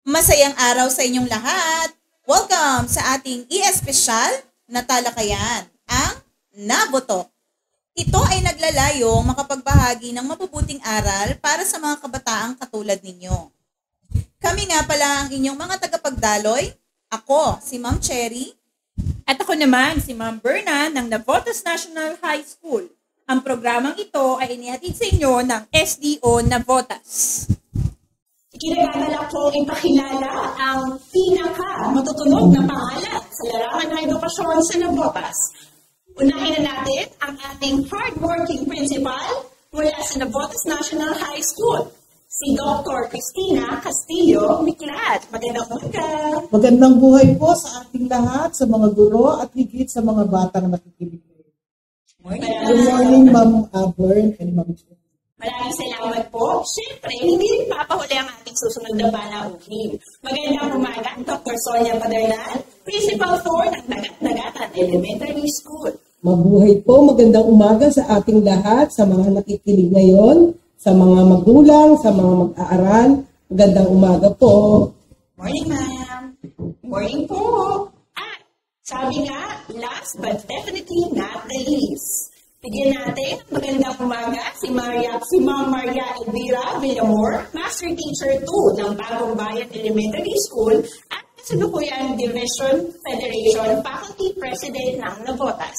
Masayang araw sa inyong lahat! Welcome sa ating e-espesyal na talakayan, ang Naboto. Ito ay naglalayong makapagbahagi ng mabubuting aral para sa mga kabataang katulad ninyo. Kami nga pala ang inyong mga tagapagdaloy. Ako, si Ma'am Cherry. At ako naman, si Ma'am Berna ng Navotas National High School. Ang programang ito ay inihatid sa inyo ng SDO Navotas. Kinagagalak kong ipakilala ang pinaka-matutunog na pangalan sa larangan ng edukasyon sa Navotas. Unahin na natin ang ating hardworking principal mula sa Navotas National High School, si Dr. Cristina Castillo Miklat. Magandang umaga. Magandang buhay po sa ating lahat, sa mga guro at higit sa mga batang nakikinig. Good morning, Ma'am Bern and Ma'am Chen. Maraming salamat po. Siyempre, hindi rin papahuli ang ating susunod na panauhin. Magandang umaga, Dr. Sonia Padernal, Principal 4 ng Dagat-Dagatan Elementary School. Mabuhay po, magandang umaga sa ating lahat, sa mga nakikinig ngayon, sa mga magulang, sa mga mag-aaral. Magandang umaga po. Morning, ma'am. Morning po. At sabi nga, last but definitely not the least, bigyan natin magandang umaga si Ma'am Maria Elvira Villamor, Master Teacher 2 ng Bagong Bayan Elementary School at kasalukuyan Division Federation Faculty President ng Navotas.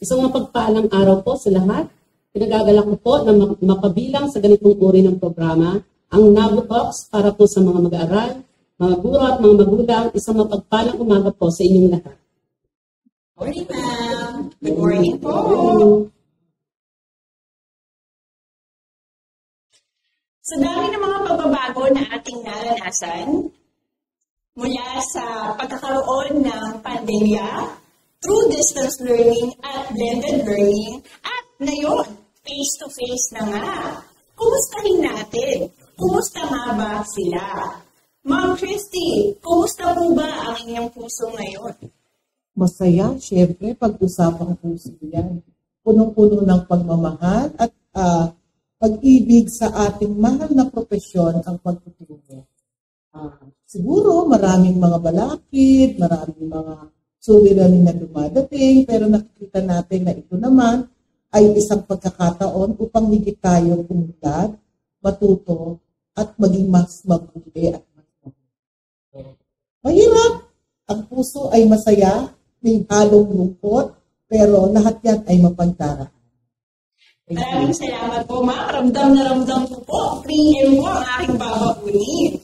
Isang mapagpalang araw po sa lahat. Pinagagalak ko po na mapabilang sa ganitong uri ng programa ang Navotalks para po sa mga mag-aaral, mga guro at mga magulang. Isang mapagpalang umaga po sa inyong lahat. Morning, ma'am. Good morning po. Sa dami ng mga pagbabago na ating naranasan, mula sa pagkakaroon ng pandemya, through distance learning at blended learning, at ngayon, face-to-face na nga. Kumustahin natin? Kumusta nga ba sila? Ma'am Christy, kumusta po ba ang inyong puso ngayon? Masaya, syempre, pag-usapang puso yan. Punong-puno ng pagmamahal at pag-ibig sa ating mahal na propesyon ang pagtuturo. Siguro maraming mga balakid, maraming mga suliranin na dumadating, pero nakikita natin na ito naman ay isang pagkakataon upang higit tayo pumunta, matuto, at maging mas mabuti at mas mabuti. Mahirap! Ang puso ay masaya, may halong lungkot, pero lahat yan ay mapagdaraan. Maraming salamat po, ma'am. Ramdam na ramdam ko po. 3M po ang aking babakunin.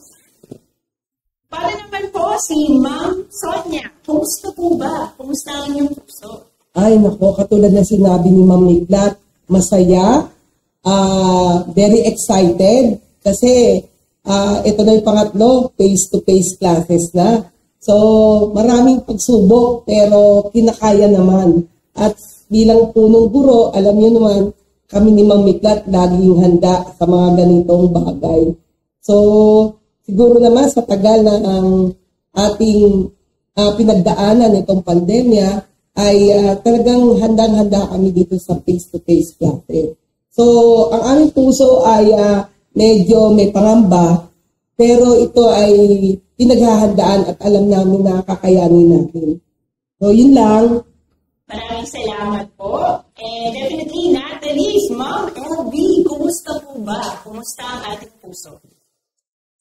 Para naman po si Ma'am Sonia, kumusta po ba? Kumusta ang inyong puso? Ay, nako, katulad ng sinabi ni Ma'am Miklat, masaya, very excited, kasi ito na yung pangatlo, face-to-face classes na. So, maraming pagsubok, pero kinakaya naman. At bilang punong guro, alam niyo naman, kami ni Ma'am Miklat laging handa sa mga ganitong bagay. So, siguro naman sa tagal na ang ating pinagdaanan itong pandemya, ay talagang handang-handa kami dito sa face-to-face classes. So, ang aming puso ay medyo may pangamba, pero ito ay pinaghahandaan at alam namin na kakayanin natin. So, yun lang. Maraming salamat po. And definitely not the least, Ma'am LB, kumusta po ba? Kumusta ang ating puso?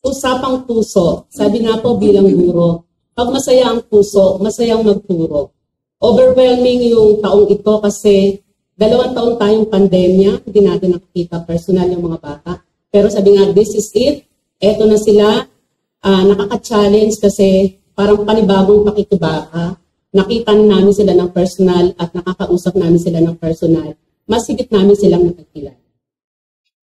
Usapang puso, sabi nga po bilang guro, pag masaya ang puso, masayang magturo. Overwhelming yung taong ito kasi 2 taon tayong pandemya, hindi natin nakikita personal yung mga bata. Pero sabi nga, this is it. Eto na sila, nakaka-challenge kasi parang panibagong pakikibaka. Nakita namin sila ng personal at nakakausap namin sila ng personal. Mas higit namin silang nakikilala.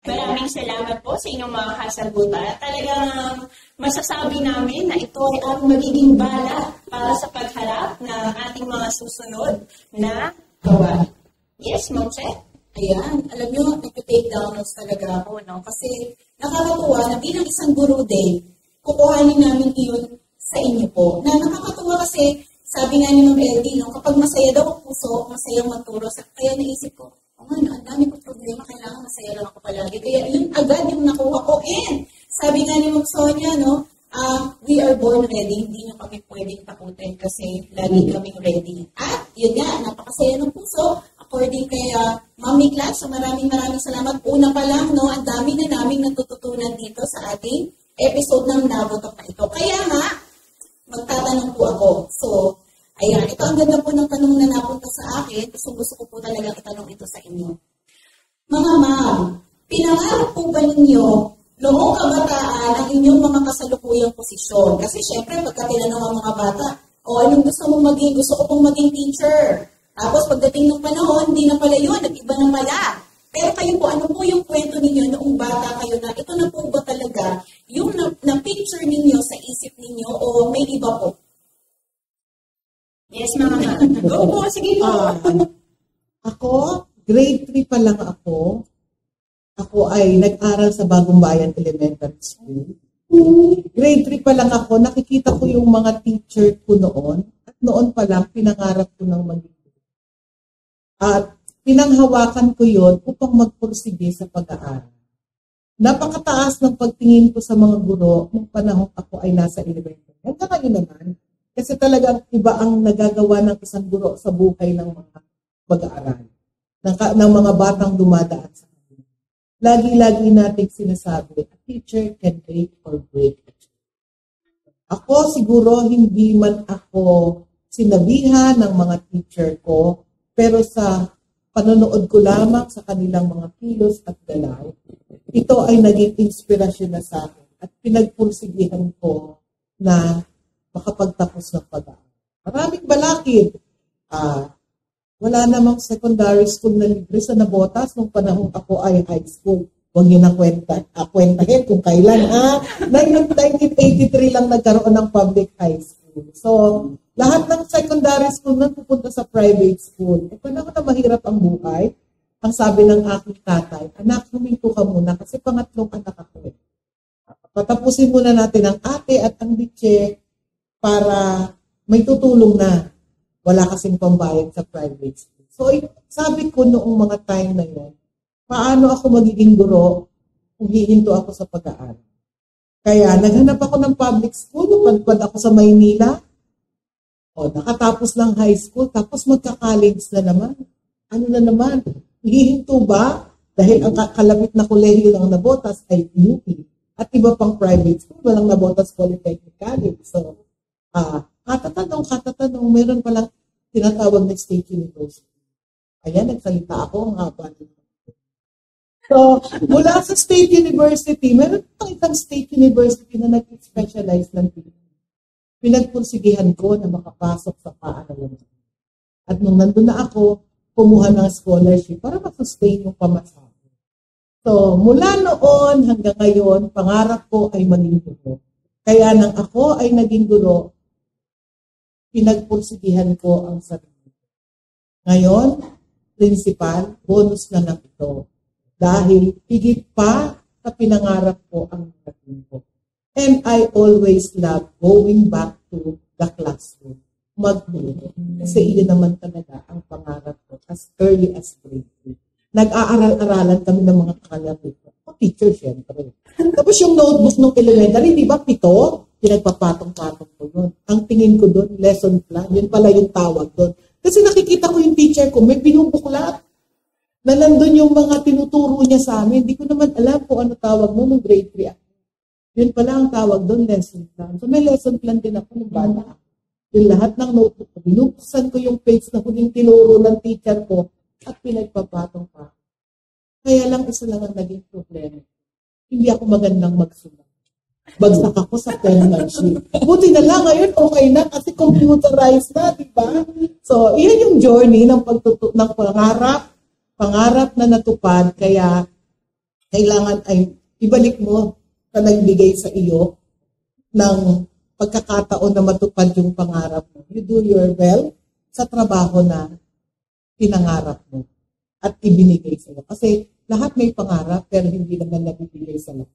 Maraming salamat po sa inyong mga kasagutan. Talagang masasabi namin na ito ay ang magiging bala para sa pagharap ng ating mga susunod na gawain. Yes, Ma'am Che? Ayan, alam nyo, nag-take down notes talaga ako, no? Kasi nakakatuwa na bilang isang guru din, kukuhanin namin iyon sa inyo po. Na nakakatuwa kasi, sabi nga ni Ma'am LD, no, kapag masaya daw ang puso, masayang maturo. Kaya naisip ko, ang dami ko problema, kailangan masaya lang ako palagi. Kaya yun agad yung nakuha ko. And sabi nga ni Ma'am Sonia, no, we born ready, hindi nyo kami pwedeng takutin kasi lagi kaming ready. At yun nga, napakasaya ng puso. According kay Ma'am Miklat, so maraming salamat. Una pa lang, no, ang dami na naming natututunan dito sa ating episode ng Nabotok na ito. Kaya nga, magtatanong po ako. So, ayan, ito ang ganda po ng tanong na napunta sa akin. Gusto ko po talaga itanong ito sa inyo. Mga ma'am, pinangarap po ba ninyo noong kabataan ang inyong mga kasalukuyang posisyon? Kasi syempre, pagka tinanong ang mga bata, anong gusto mong maging? Gusto ko pong maging teacher. Tapos pagdating ng panahon, hindi na pala yun, nag-iba na pala. Pero kayo po, ano po yung kwento ninyo noong bata kayo na ito na po ba talaga yung na-picture ninyo sa isip ninyo o may iba po? Yes, mga ma'am. Go po, sige po. Ako, grade 3 pa lang ako. Ako ay nag-aral sa Bagong Bayan Elementary School. Grade 3 pa lang ako, nakikita ko yung mga teacher ko noon. At noon pa lang, pinangarap ko ng maging. At pinanghawakan ko yon upang magpursige sa pag-aaral. Napakataas ng pagtingin ko sa mga guro nung panahon ako ay nasa elementary. Hanggang ngayon naman, kasi talagang iba ang nagagawa ng isang guro sa buhay ng mga mag-aaral, ng mga batang dumadaan sa kanila. Lagi-lagi nating sinasabi, a teacher can make or break. Ako siguro hindi man ako sinabihan ng mga teacher ko, pero sa panonood ko lamang sa kanilang mga kilos at galaw, ito ay naging inspirasyon na sa akin at pinagpursigihan ko na makapagtapos ng pag-aaral. Maraming balakid. Wala namang secondary school na libre sa Navotas nung panahon ako ay high school. Huwag nyo na kwentahin kung kailan. 1983 lang nagkaroon ng public high school. So, lahat ng secondary school na pupunta sa private school. E panahon na mahirap ang buhay. Ang sabi ng aking tatay, anak, huminto ka muna kasi pangatlong anak ako. Patapusin muna natin ang ate at ang bitche para may tutulong na. Wala kasing pambayad sa private school. So, sabi ko noong mga time na yun, paano ako magiging guro kung hihinto ako sa pag-aaral? Kaya naghanap ako ng public school, napadpad ako sa Maynila. Nakatapos ng high school, tapos magka-college na naman. Ano na naman? Hihinto ba? Dahil ang kalapit na kolehiyo ng Navotas ay UP. At iba pang private school, walang Navotas Polytechnic College. So, katatanong, meron palang tinatawag na State University. Ayan, nagsalita ako, ang haba. So, mula sa State University, meron pang isang State University na nag-specialize ng teaching. Pinagpursigihan ko na makapasok sa paaralan. At nung nandun na ako, kumuha ng scholarship para masustain yung pamasahe. So, mula noon hanggang ngayon, pangarap ko ay maging guro. Kaya nang ako ay naging guro, pinagpursigihan ko ang sarili. Ngayon, principal, bonus na lang ito. Dahil higit pa sa pinangarap ko ang naging ko. And I always love going back to the classroom. Magturo. Kasi yun naman talaga ang pangarap ko as early as grade 3. Nag-aaral-aralan kami ng mga kakalapit ko. Teacher, syempre. Tapos yung notebook ng elementary, di ba, 7? Pinagpapatong-patong ko yun. Ang tingin ko doon, lesson plan. Yun pala yung tawag doon. Kasi nakikita ko yung teacher ko, may binubuklat. Na nandun yung mga tinuturo niya sa amin. Hindi ko naman alam kung ano tawag mo nung grade 3. Yun pala ang tawag doon, lesson plan. So may lesson plan din ako ng bata. Yung lahat ng notebook ko, binuksan ko yung page na huling tinuro ng teacher ko at pinagpapatong pa. Kaya lang isa lang ang naging problema. Hindi ako magandang magsulat. Bagsak ako sa penmanship. Buti na lang ngayon okay na kasi computerized na, di ba? So, iyan yung journey ng ng pangarap na natupad. Kaya kailangan ay ibalik mo sa nagbigay sa iyo ng pagkakataon na matupad yung pangarap mo. You do your well sa trabaho na pinangarap mo at ibinigay sa iyo. Kasi lahat may pangarap pero hindi naman nabibigay sa lahat.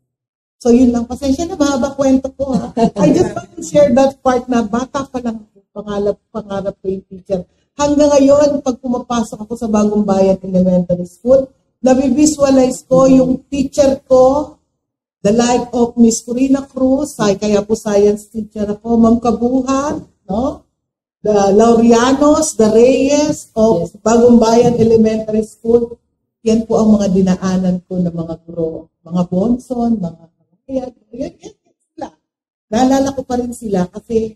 So yun lang. Pasensya na, mahaba kwento ko. Ha? I just want to share that part na bata pa lang pangarap ko yung teacher. Hanggang ngayon, pag pumapasok ako sa Bagong Bayan Elementary School, nabivisualize ko yung teacher ko the like of Miss Corina Cruz, kaya po science teacher ako, Ma'am Kabuhan, no? The Laureanos, the Reyes of Bagong Bayan Elementary School. Yan po ang mga dinaanan ko ng mga guro, mga Bonson, mga yan sila. Naalala ko pa rin sila kasi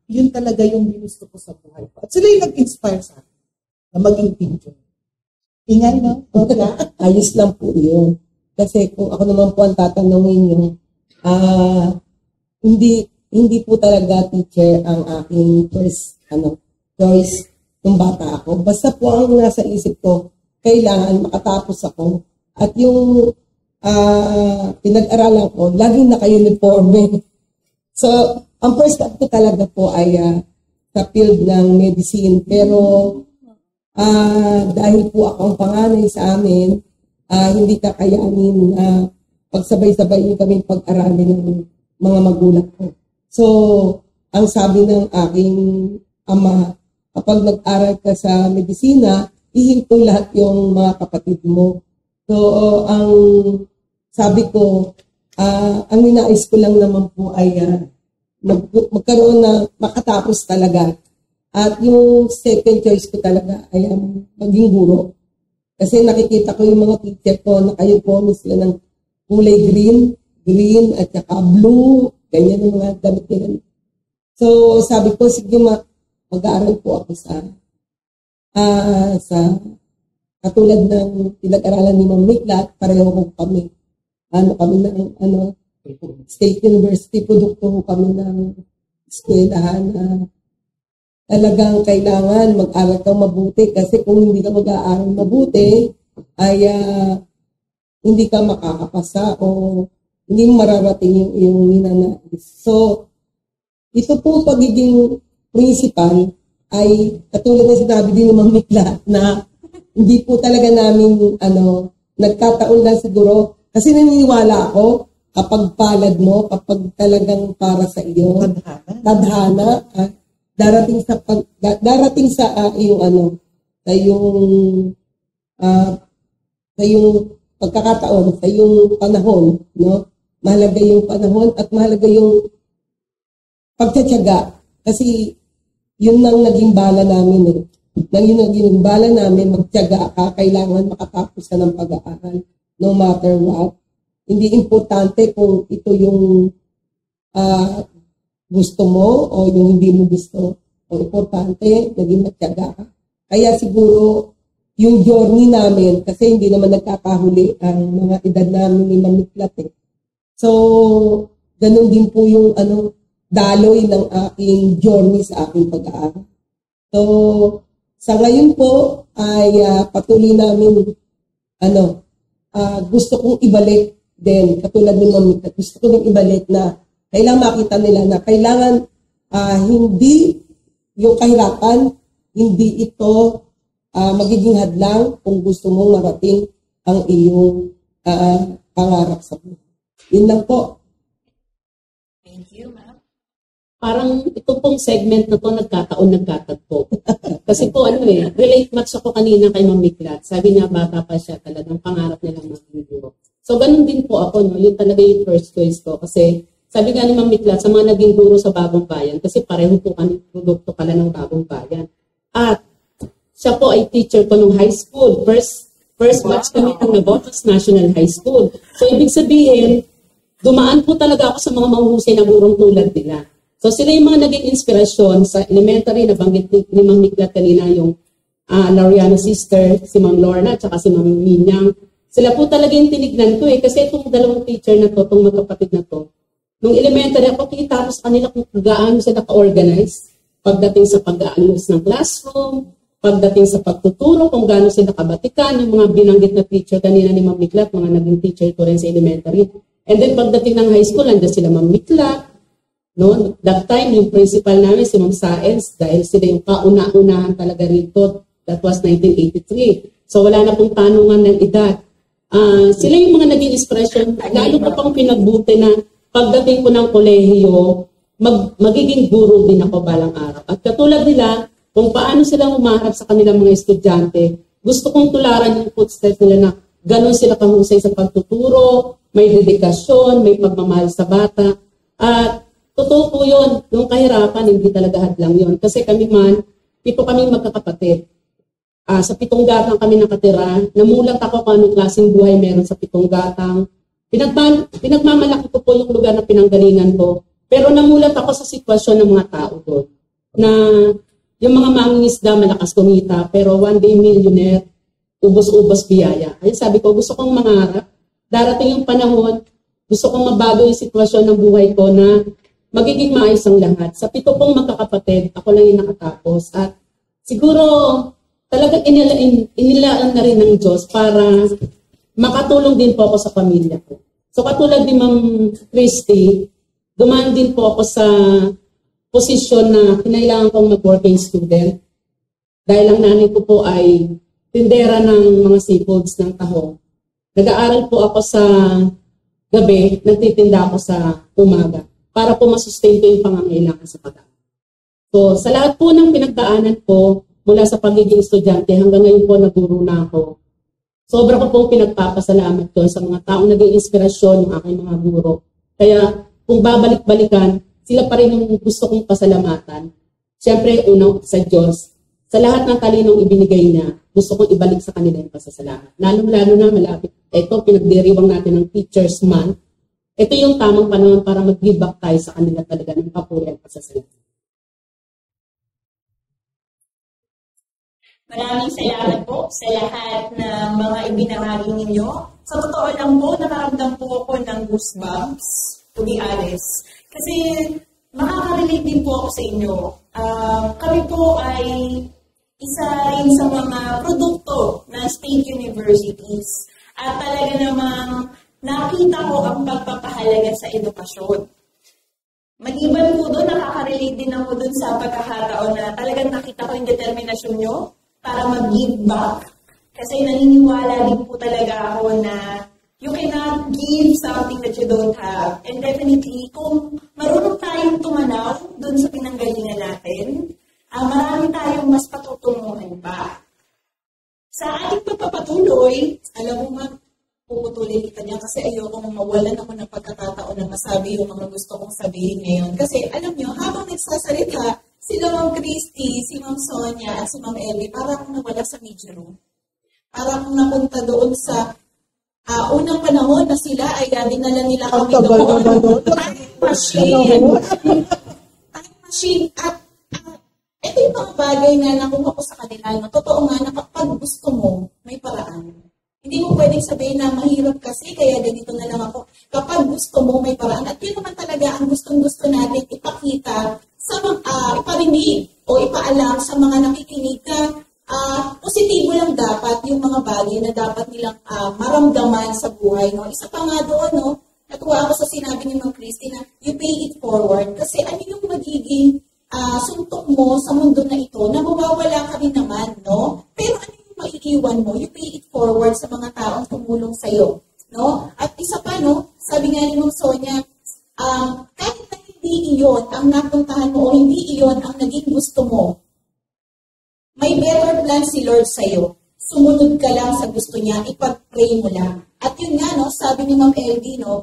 yun talaga yung ginusto ko sa buhay ko. At sila yung nag-inspire sa akin na maging teacher. Ingay, no? Ayos lang po yun. Kasi kung ako naman po ang tatanungin nyo, hindi po talaga teacher ang aking first choice ng bata ako. Basta po ang nasa isip ko, kailangan makatapos ako. At yung pinag-aralan ko, laging naka-uniforme. So, ang first step ko talaga po ay sa field ng medicine. Pero dahil po ako ang panganay sa amin, hindi kakayanin na pagsabay-sabay kami pag-aralin ng mga magulang ko. So, ang sabi ng aking ama, kapag nag-aral ka sa medisina, ihinto lahat yung mga kapatid mo. So, ang sabi ko, ang ninais ko lang naman po ay magkaroon na makatapos talaga. At yung second choice ko talaga ay maging guro. Kasi nakikita ko yung mga teacher ko, naka-uniform sila ng kulay green at saka blue, ganyan yung mga damit nila. So, sabi ko, sige mag-aaral po ako sa katulad ng pinag-aralan ni Ma'am Miklat, pareho ko kami. Kami ng State University, produkto kami ng eskwelahan na talagang kailangan mag-aral kang mabuti kasi kung hindi ka mag-aaral mabuti ay hindi ka makakapasa o hindi mararating yung ninanais. So, ito po pagiging principal ay katulad na sinabi din ng Ma'am Mikla na hindi po talaga namin nagkataon lang siguro kasi naniniwala ako kapag palad mo, kapag talagang para sa iyo, tadhana, darating sa iyong sa iyong pagkakataon, sa iyong panahon, no? Mahalaga yung panahon at mahalaga yung pagtitiyaga kasi yun nang naging bala namin naging bala namin, magtiyaga ka, kailangan makatapos ka ng pag-aaral no matter what. Hindi importante kung ito yung gusto mo o yung hindi mo gusto. Ang importante, naging matyaga ka. Kaya siguro, yung journey namin, kasi hindi naman nagkakahuli ang mga edad namin ni Ma'am Miklat. So, ganun din po yung daloy ng aking journey sa aking pag-aaral. So, sa ngayon po, ay patuloy namin, gusto kong ibalik din, katulad ni Ma'am Miklat, gusto ko rin ibalik na kailangan makita nila na kailangan hindi yung kahirapan, hindi ito magiging hadlang kung gusto mong marating ang iyong pangarap sa buhay. Yun lang po. Thank you, ma'am. Parang ito pong segment na to nagkatagpo. Kasi po relate much ako kanina kay Ma'am Miklat. Sabi niya bata pa siya talagang pangarap nilang maging guro. So ganun din po ako, no? Yun talaga yung first choice ko kasi sabi nga ni Ma'am Miklat sa mga naging guro sa Bagong Bayan kasi pareho po kami produkto pala ng Bagong Bayan. At siya po ay teacher ko nung high school. First batch kami ng Navotas National High School. So ibig sabihin, dumaan po talaga ako sa mga mahuhusay na gurong tulad nila. So sila yung mga naging inspirasyon sa elementary na banggit ni Ma'am Miklat kanina yung Laureano sister, si Ma'am Lorna, at si Ma'am Minyang. Sila po talaga yung tinignan ko kasi itong dalawang teacher na to, itong magkapatid na to, nung elementary ako, kita ko sa kanila kung gaano sila ka-organize pagdating sa pag-aalos ng classroom, pagdating sa pagtuturo, kung gaano sila kabatikan, yung mga binanggit na teacher kanina ni Ma'am Miklat, mga naging teacher ko rin sa elementary. And then pagdating ng high school, nandiyan sila Ma'am Miklat. No? That time, yung principal namin, si Ma'am Saenz, dahil sila yung kauna-unahan talaga rito, that was 1983. So wala na pong tanungan ng edad. Sila yung mga naging inspiration, lalo ko pang pinagbuti na pagdating ko ng kolehiyo, magiging guro din ako balang araw. At katulad nila, kung paano sila humaharap sa kanilang mga estudyante, gusto kong tularan yung footsteps nila na ganun sila kahusay sa pagtuturo, may dedikasyon, may pagmamahal sa bata. At totoo po yun, nung kahirapan, hindi talaga hadlang yun. Kasi kami man, 7 kaming magkakapatid. Sa 7 gatang kami nakatira. Namulat ako kung anong klaseng buhay meron sa 7 gatang. Pinagmamalaki ko po yung lugar na pinanggalingan ko. Pero namulat ako sa sitwasyon ng mga tao doon. Na yung mga mangingisda malakas kumita, pero one day millionaire, ubos-ubos biyaya. Ay sabi ko, gusto kong mangarap. Darating yung panahon, gusto kong mabago yung sitwasyon ng buhay ko na magiging maayos ang lahat. Sa 7 magkakapatid, ako lang yung nakatapos. At siguro, talagang inilaan na rin ng Diyos para makatulong din po ako sa pamilya ko. So katulad ni Ma'am Christy, dumaan din po ako sa posisyon na kinailangan kong mag-working student. Dahil ang nanay ko po ay tindera ng mga seafoods ng Taho. Nag-aaral po ako sa gabi, nagtitinda ako sa umaga para po masustain ko yung pangangailangan sa pag-aaral. So sa lahat po ng pinagdaanan ko, mula sa pagiging estudyante hanggang ngayon po naguro na ako. Sobra ko pong pinagpapasalamat doon sa mga taong naging inspirasyon ng aking mga guro. Kaya kung babalik-balikan, sila pa rin yung gusto kong pasalamatan. Siyempre, una sa Diyos. Sa lahat ng talinong ibinigay niya, gusto kong ibalik sa kanila yung pasasalamat. Lalo-lalo na malapit. Ito, pinagdiriwang natin ng Teachers Month. Ito yung tamang panahon para mag-give back tayo sa kanila talaga ng papuri at pasasalamat. Maraming salamat po sa lahat ng mga ibinahagi ninyo. Sa totoo lang po, nakaramdam po ako ng goosebumps, to be honest. Kasi makaka-relate din po ako sa inyo. Kami po ay isa rin sa mga produkto ng state universities. At talaga namang nakita ko ang pagpapahalaga sa edukasyon. Maliban po doon, nakaka-relate din ako doon sa pagkakataon na talagang nakita ko yung determinasyon nyo para mag-give back. Kasi naniniwala din po talaga ako na you cannot give something that you don't have. And definitely, kung marunong tayong tumanaw doon sa pinanggalingan natin, marami tayong mas patutunguhan pa. Sa ating pagpapatuloy, alam mo ma'am, puputulin kita niya kasi ayoko mawalan ako ng pagkakataon na masabi yung mga gusto kong sabihin ngayon. Kasi alam nyo, habang nagsasalita, sila Ma'am Christy, si Ma'am Sonia, at si Ma'am Ellie, parang nawala sa media room. Parang napunta doon sa unang panahon na sila ay dinala nila kami doon. Time machine. Time machine. At ito yung mga bagay na nakuha ko sa kanila. No? Totoo nga na kapag gusto mo, may paraan. Hindi mo pwedeng sabihin na mahirap kasi, kaya ganito na lang ako. Kapag gusto mo, may paraan. At yun naman talaga ang gustong-gusto natin ipakita sa iparinig o ipaalam sa mga nakikinig na positibo lang dapat yung mga bagay na dapat nilang maramdaman sa buhay. No? Isa pa nga doon, no? Natuwa ako sa sinabi ni Ma'am Christy na you pay it forward. Kasi ano yung magiging suntok mo sa mundo na ito na mawawala ka rin naman, no? Pero ano yung maiiwan mo? You pay it forward sa mga taong tumulong sa'yo, no? At isa pa, no? Sabi nga ni Ma'am Sonia, kahit na hindi iyon ang napuntahan mo o hindi iyon ang naging gusto mo, may better plan si Lord sa'yo. Sumunod ka lang sa gusto niya, ipag-pray mo lang. At yun nga, no? Sabi ni Ma'am LD, no?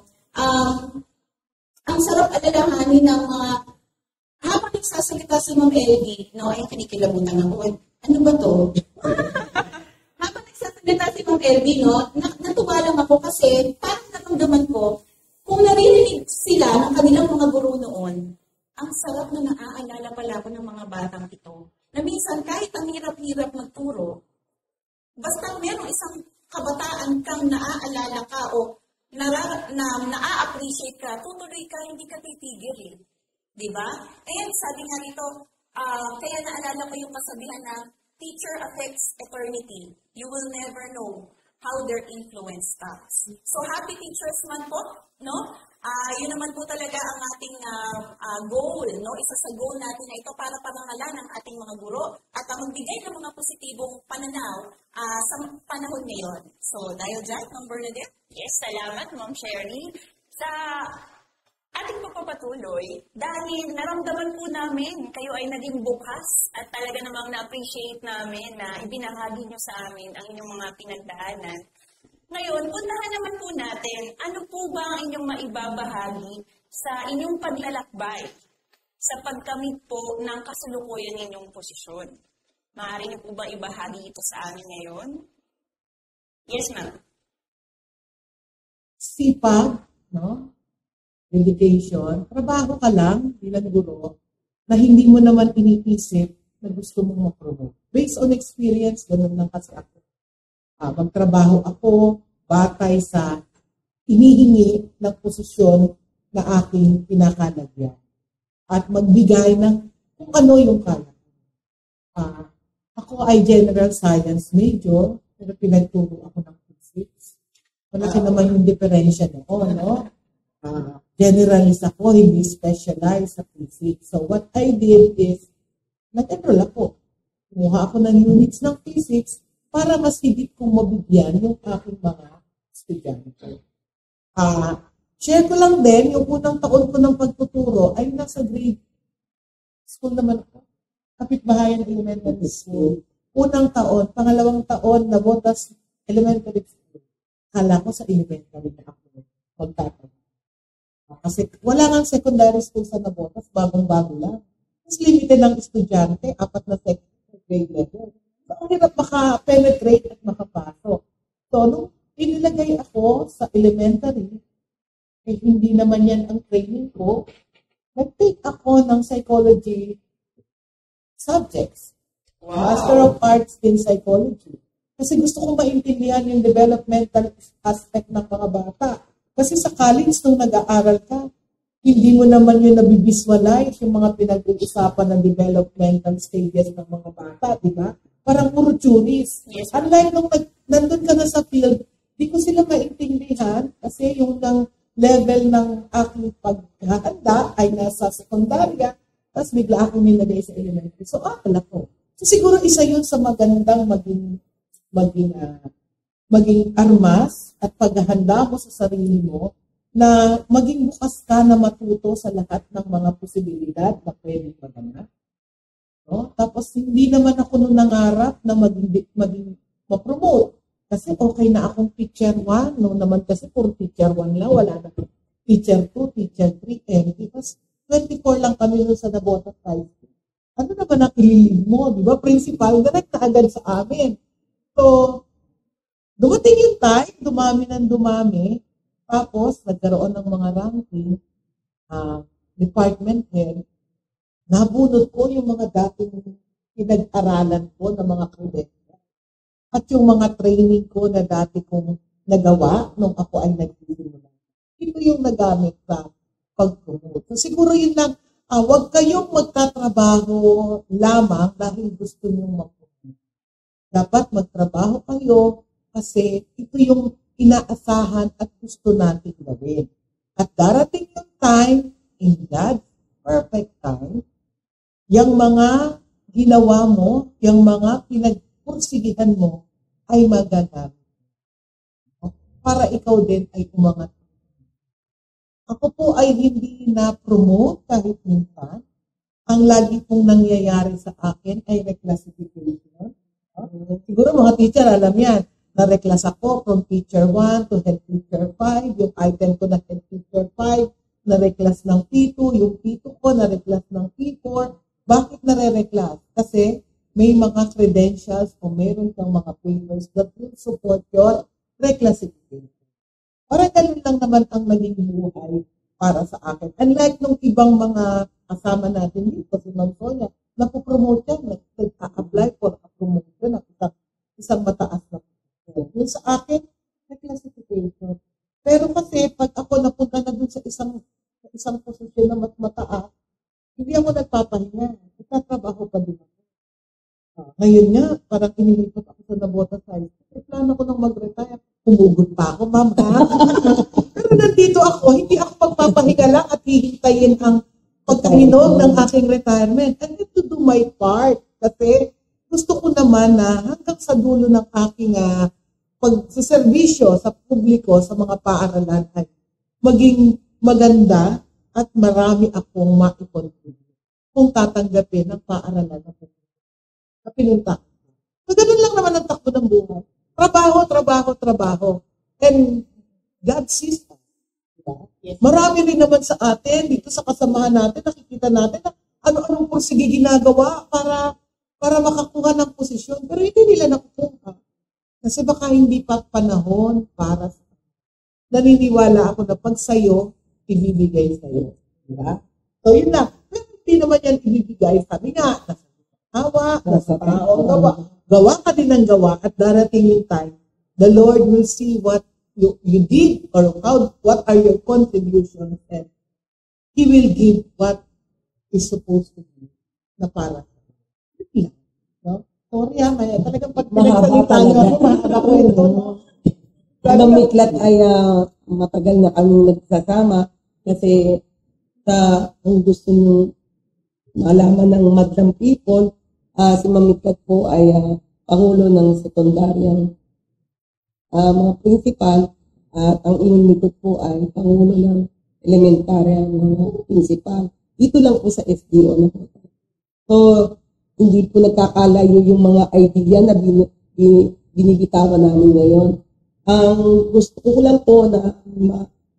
Ang sarap alalahanin ng mga habang nagsasalita si Ma'am LD, no, ay kinikilabutan ako. Ano ba to? Habang nagsasalita si Ma'am LD, no, natuwa lang ako kasi parang naramdaman ko, kung naririnig sila ng kanilang mga guro noon, ang sarap na naaalala pala ko ng mga batang ito. Na minsan kahit ang hirap-hirap magturo, basta merong isang kabataan kang naaalala ka o na-appreciate ka, tutuloy ka, hindi ka titigil eh. Diba? And sabi nga nito, kaya naalala ko yung kasabihan na teacher affects eternity. You will never know how their influence stops. So happy Teachers Month po, no? Yun naman po talaga ang ating goal, no? Isa sa goal natin na ito para parangalan ng ating mga guro at magbigay ng mga positibong pananaw sa panahon ngayon. So dahil dyan, Ma'am Bernadette? Yes, salamat, Ma'am Sherry. Sa ating pagpapatuloy, dahil naramdaman po namin, kayo ay naging bukas at talaga namang na-appreciate namin na ibinahagi nyo sa amin ang inyong mga pinagdaanan. Ngayon, puntahan naman po natin, ano po ba ang inyong maibabahagi sa inyong paglalakbay sa pagkamit po ng kasalukuyan ninyong posisyon? Maaari niyo po ba ibahagi ito sa amin ngayon? Yes, ma'am. Sipag, no? Dedication. Trabaho ka lang bilang guro na hindi mo naman iniisip na gusto mong ma-promote. Based on experience, ganun lang kasi ako. Magtrabaho ako batay sa hinihingi ng posisyon na aking pinakalagyan. At magbigay ng kung ano yung kaya. Ako ay general science major, pero pinagturo ako ng physics. Malaki naman yung diferensya noon, no? Generalist ako, hindi specialized sa physics. So what I did is, nag-enroll ako. Kumuha ako ng units ng physics para mas higit kong mabigyan yung aking mga estudyante. Share ko lang din, yung unang taon ko ng pagtuturo ay nasa grade school naman ako. Kapitbahayan Elementary School. Unang taon, pangalawang taon, Navotas Elementary School. Kala ko sa elementary na ako magtatanong. Kasi wala nga secondary school sa Navotas, bagong-bago lang. Mas limited ng estudyante, 4 na second grade level. So, ang hirap maka-penetrate at makapasok. So, nung inilagay ako sa elementary, eh, hindi naman yan ang training ko, nag-take ako ng psychology subjects. Wow. Master of Arts in Psychology. Kasi gusto kong maintindihan yung developmental aspect ng mga bata. Kasi sa college, nung nag-aaral ka, hindi mo naman yung nabivisualize yung mga pinag-uusapan ng developmental stages ng mga bata, di ba? Parang puro theories. Yes. Unlike nung nandun ka na sa field, di ko sila maintindihan kasi yung level ng aking paghahanda ay nasa sekundarya, tapos bigla akong nilagay sa elementary. So, akala ko. So, siguro isa yun sa magandang maging armas at paghahanda mo sa sarili mo na maging bukas ka na matuto sa lahat ng mga posibilidad na pwede maganap. No? Tapos, hindi naman ako nung nangarap na maging ma-promote. Kasi okay na akong teacher 1. No naman kasi puro teacher 1 lang. Wala na teacher 2, teacher 3, and because 24 lang kami nun sa Navotas High School. Ano na ba nakililig mo? Di ba? Principal, direct na agad sa amin. So, dumating yung time, dumami ng dumami. Tapos, nagkaroon ng mga ranking, department head. Nabunod ko yung mga dating pinag-aralan ko ng mga credentials. At yung mga training ko na dati kong nagawa nung ako ay nagsisimula. Ito yung nagamit sa pag-promote. So, siguro yun lang, huwag kayong magtatrabaho lamang dahil gusto nyo mag-promote. Dapat magtrabaho kayo kasi ito yung inaasahan at gusto natin gawin. At darating yung time, in God's perfect time, yung mga ginawa mo, yung mga pinagpursigihan mo, ay magagamit. Para ikaw din ay umangat. Ako po ay hindi na-promote kahit minsan. Ang lagi pong nangyayari sa akin ay reclassification. Siguro mga teacher, alam yan. Na-reclass ako from teacher 1 to head teacher 5. Yung item ko na head teacher 5, na-reclass ng P2. Yung P2 ko, na-reclass ng P4. Bakit na-reclass? Kasi may mga credentials o meron kang mga papers that will support your reclassification. Parang ganun lang naman ang naging buhay para sa akin. Unlike nung ibang mga kasama natin dito, si Ma'am Sonia, napopromote yan, nag-apply for a promotion at isang mataas na position. Yung sa akin, reclassification. Pero kasi pag ako napunta na dun sa isang posisyon na mas mataas, hindi ako nagpapahinga. Itatrabaho pa din ako. Ngayon nga, parang inilipat ako sa Navotas High School. Plano ko nang mag-retire. Humugot pa ako, ma'am. Pero nandito ako, hindi ako magpapahinga lang at hihintayin ang pagkahinog ng aking retirement. I need to do my part. Kasi gusto ko naman na hanggang sa dulo ng aking pagsiservisyo sa publiko, sa mga paaralan ay maging maganda at marami akong ma-contribute kung tatanggapin ng paaralan na pinunta. So, ganun lang naman ang takbo ng buhay. Trabaho, trabaho, trabaho. And God sees us. Diba? Marami rin naman sa atin, dito sa kasamahan natin, nakikita natin na ano-anong pursige ginagawa para makakuha ng posisyon. Pero hindi nila nakukuha. Kasi baka hindi pa panahon para sa naniniwala ako na pag sa'yo, ibibigay sa'yo. Diba? So yun na. Pero hindi naman yan ibibigay. Sabi nga, nasa awa, nasa tao, gawa. Gawa ka din ng gawa at darating yung time, the Lord will see what you did or what are your contributions, and He will give what is supposed to be na para sa iyo. No? Sorry may talagang pag pinagsalita niyo ako, mahaba ko ito. Ma'am Miklat ay matagal na kami nagsasama kasi kung gusto nyo malaman ng Madlang People, si Ma'am Miklat po ay pangulo ng sekundaryang mga principal at ang inyong likod po ay pangulo ng elementaryang mga principal. Dito lang po sa SDO na po. So, hindi po nagkakalayo yung mga idea na binibitawan namin ngayon. Ang gusto ko lang po na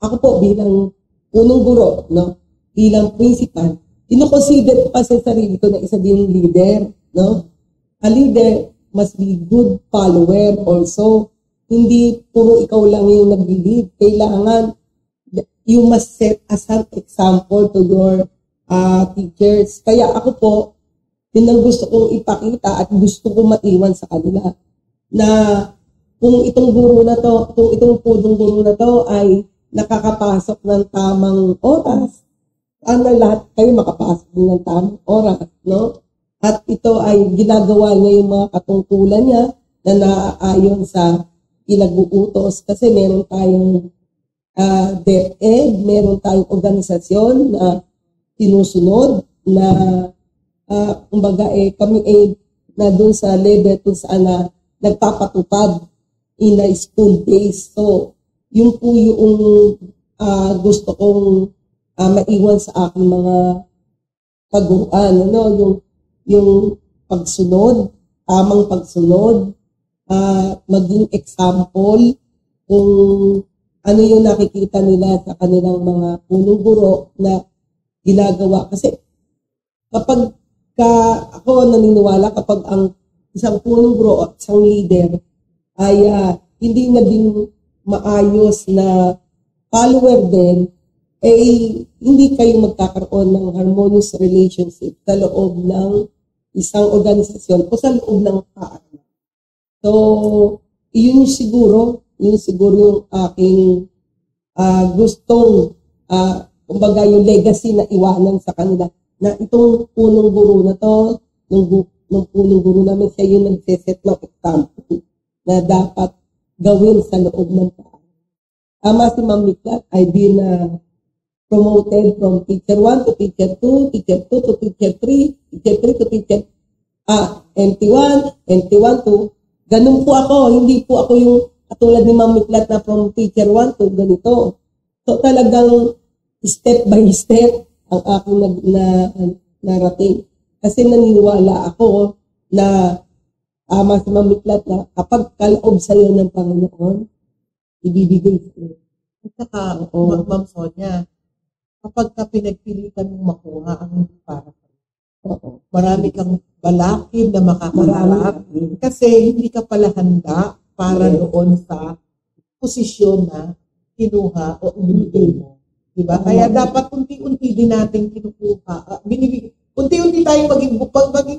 ako po bilang unang guro, no, bilang principal, ino-consider ko kasi sarili ko na isa din leader, no? A leader must be good follower also. Hindi puro ikaw lang yung nag-lead. Kailangan you must set as an example to your teachers. Kaya ako po, yun ang gusto kong ipakita at gusto kong maiwan sa kanila na kung itong guro na to, kung itong pudong guro na to ay nakakapasok ng tamang oras, lahat kayo makapasok din ng tamang oras, no? At ito ay ginagawa niya yung mga katungkulan niya na naaayon sa pinag-uutos kasi meron tayong DepEd, meron tayong organisasyon na sinusunod na kumbaga kami na doon sa level kung saan nagpapatupad in a school days. So, yun po yung gusto kong maiwan sa aking mga paguruan. Yung pagsunod, tamang pagsunod, maging example kung ano yung nakikita nila sa kanilang mga punong guro na ginagawa. Kasi kapag ako naniniwala kapag ang isang punong guro at isang leader ay hindi naging maayos na follower din, hindi kayo magkakaroon ng harmonious relationship sa loob ng isang organisasyon o sa loob ng paaralan. So, yun siguro yung aking gustong, kumbaga yung legacy na iwanan sa kanila, na itong punong guro na to, ng punong guro namin, siya yung nagseset ng example na dapat gawin sa loob ng paaralan. Ama si Ma'am Miklat, I've been promoted from teacher 1 to teacher 2, teacher 2 to teacher 3, teacher 3 to teacher MT1, MT1 to ganun po ako, hindi po ako yung katulad ni Ma'am Miklat na from teacher 1 to ganito. So talagang step by step ang aking narating. Kasi naniniwala ako na ama si Ma'am Miklat na kapag kaloob sa'yo ng Panginoon, ibibigay sa'yo. At saka, Ma'am Sonia, kapag pinagpilitan mong makuha ang hindi para sa'yo, marami kang balakid na makakaharap kasi hindi ka pala handa para doon sa posisyon na kinuha o ibinigay mo. Diba? Kaya dapat unti-unti din natin kinukuha. Unti-unti tayo maging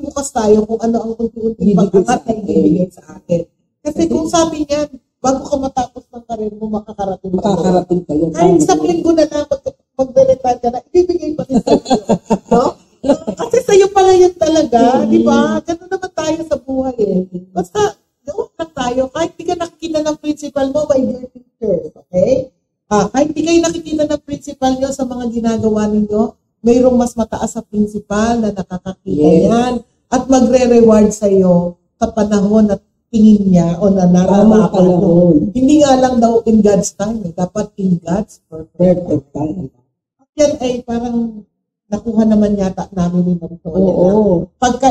bukas tayo kung ano ang unti-unti pag-angat na ibibigay sa atin. Kasi kung sabi niyan, bago ka matapos ng karir mo, makakarating kayo. Kahit sa linggo na lang, pag-retire ka na, ibibigay pa rin sa'yo. No? Kasi sa'yo pala yan talaga, di ba? Ganun naman tayo sa buhay Basta, gawin lang tayo. Kahit di ka nakikita ng principal mo, by your teachers, okay? Kahit di kayo nakikita ng principal nyo sa mga ginagawa ninyo, mayroong mas mataas sa principal na nakakakita yan at magre-reward sa'yo sa panahon at tingin niya o na naranapan mo. Hindi nga lang daw in God's time, dapat in God's perfect time. At yan ay parang nakuha naman yata namin yung pagka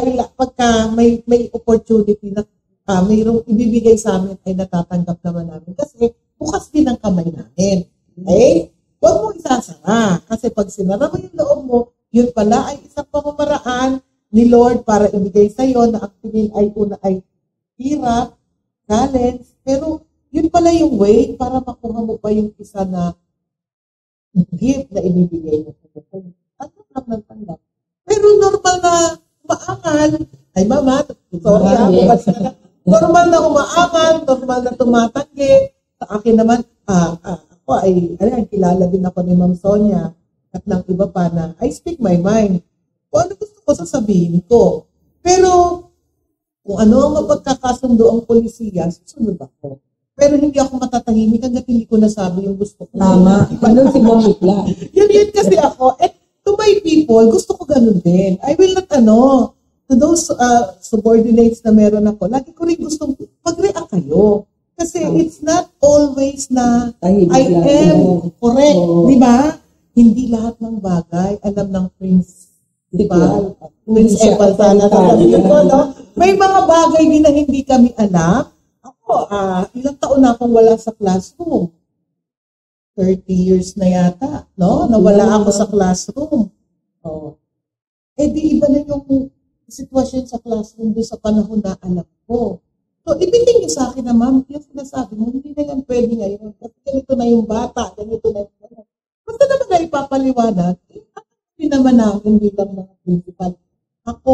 may opportunity na mayroong ibibigay sa amin ay natatanggap naman namin. Kasi bukas din ang kamay namin. Okay? Huwag mo isasara. Kasi pag sinara mo yung loob mo, yun pala ay isang pamamaraan ni Lord para ibigay sa'yo na ang tingin ay una ay hirap, challenge, pero yun pala yung way para makuha mo pa yung isa na gift na ibibigay mo. Tanggap lang ng tanggap. Pero normal na umaangal, ay mama, sorry normal na umaangal, normal na tumatanggi. Sa akin naman, ako ay, kilala din ako ni Ma'am Sonia at ng iba pa na I speak my mind. Kung ano gusto ko sasabihin ko. Pero kung ano ang mapagkakasundo ang polisiya, susunod ako. Pero hindi ako matatahimik hanggat hindi ko nasabi yung gusto ko. Tama. Ganun si Ma'am Miklat. Yun kasi ako. To my people, gusto ko ganun din. I will not, to those subordinates na meron ako, lagi ko rin gustong mag-react kayo. Kasi it's not always na I am correct. Di ba? Hindi lahat ng bagay alam ng principal. Principal sana sasabihin ko, no? May mga bagay din na hindi kami alam. Ako, ilang taon na akong wala sa classroom. 30 years na yata, no? Nawala ako sa classroom. Oh. Di iba na yung sitwasyon sa classroom doon sa panahon na alam ko. So, ibigay niyo sa akin na, ma'am, yung sinasabi mo, hindi na yan pwede ngayon. Kasi ganito na yung bata, ganito na yung basta naman na ipapaliwanag, hindi naman namin bilang mga principal. Ako,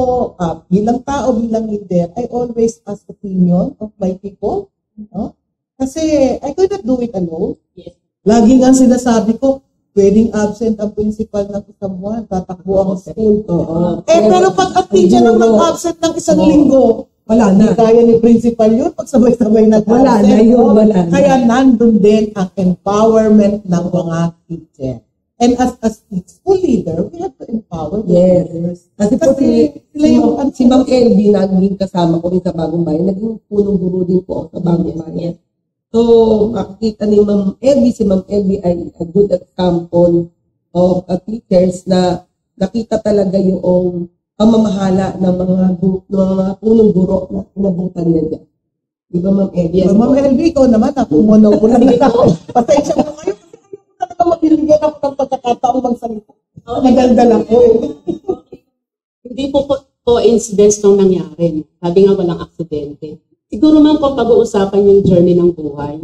bilang tao, bilang leader, I always ask opinion of my people. No? Kasi I could not do it alone. Yes. Lagi nga sinasabi ko, pwedeng absent ang principal ng isang buwan, tatakbo ang school. Pero pag ang teacher ang nag-absent ng isang linggo, wala na. Hindi kaya ni principal yun, pag sabay-sabay nag-absent. Wala na yun, wala na. Kaya nandun din ang empowerment ng mga teacher. And as school leader, we have to empower the leaders. Kasi po si Ma'am LB, naging kasama ko rin sa Bagong Bayan, naging punong guro din po sa Bagong Bayan. So, makikita ni Ma'am LB, si Ma'am LB ay a good example of teachers na nakita talaga yung pamamahala ng mga punong guro na inabutan niya dyan. Di ba, Ma'am LB? Yes, Ma'am LB, ikaw naman, pumunaw ko lang ako. Pasensya mo kayo, kasi ayaw ko talaga mabibigyan ako ng pagkakataong magsalita. Nagaldal ako. Hindi po coincidence nung nangyari. Sabi nga walang aksidente. Siguro man kung pag-uusapan yung journey ng buhay,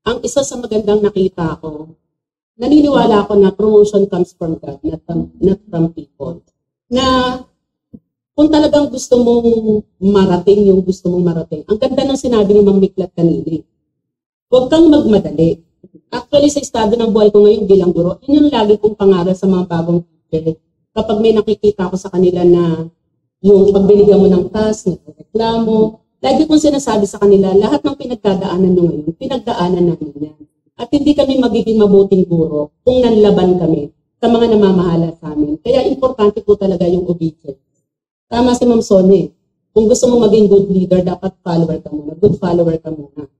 ang isa sa magandang nakita ko, naniniwala ako na promotion comes from God, not from people. Na kung talagang gusto mong marating yung gusto mong marating, ang ganda ng sinabi ni Ma'am Miklat kanina. Huwag kang magmadali. Actually, sa estado ng buhay ko ngayon bilang guro, yun yung lagi kong pangaral sa mga bagong teacher. Kapag may nakikita ko sa kanila na yung pagbinigyan mo ng task, nagreklamo, lagi kong sinasabi sa kanila, lahat ng pinagdadaanan nyo ngayon, pinagdaanan namin yan. At hindi kami magiging mabuting guro kung nanlaban kami sa mga namamahala sa amin. Kaya importante po talaga yung obedience. Tama si Ma'am Sonia. Kung gusto mo maging good leader, dapat follower ka muna. Good follower ka muna.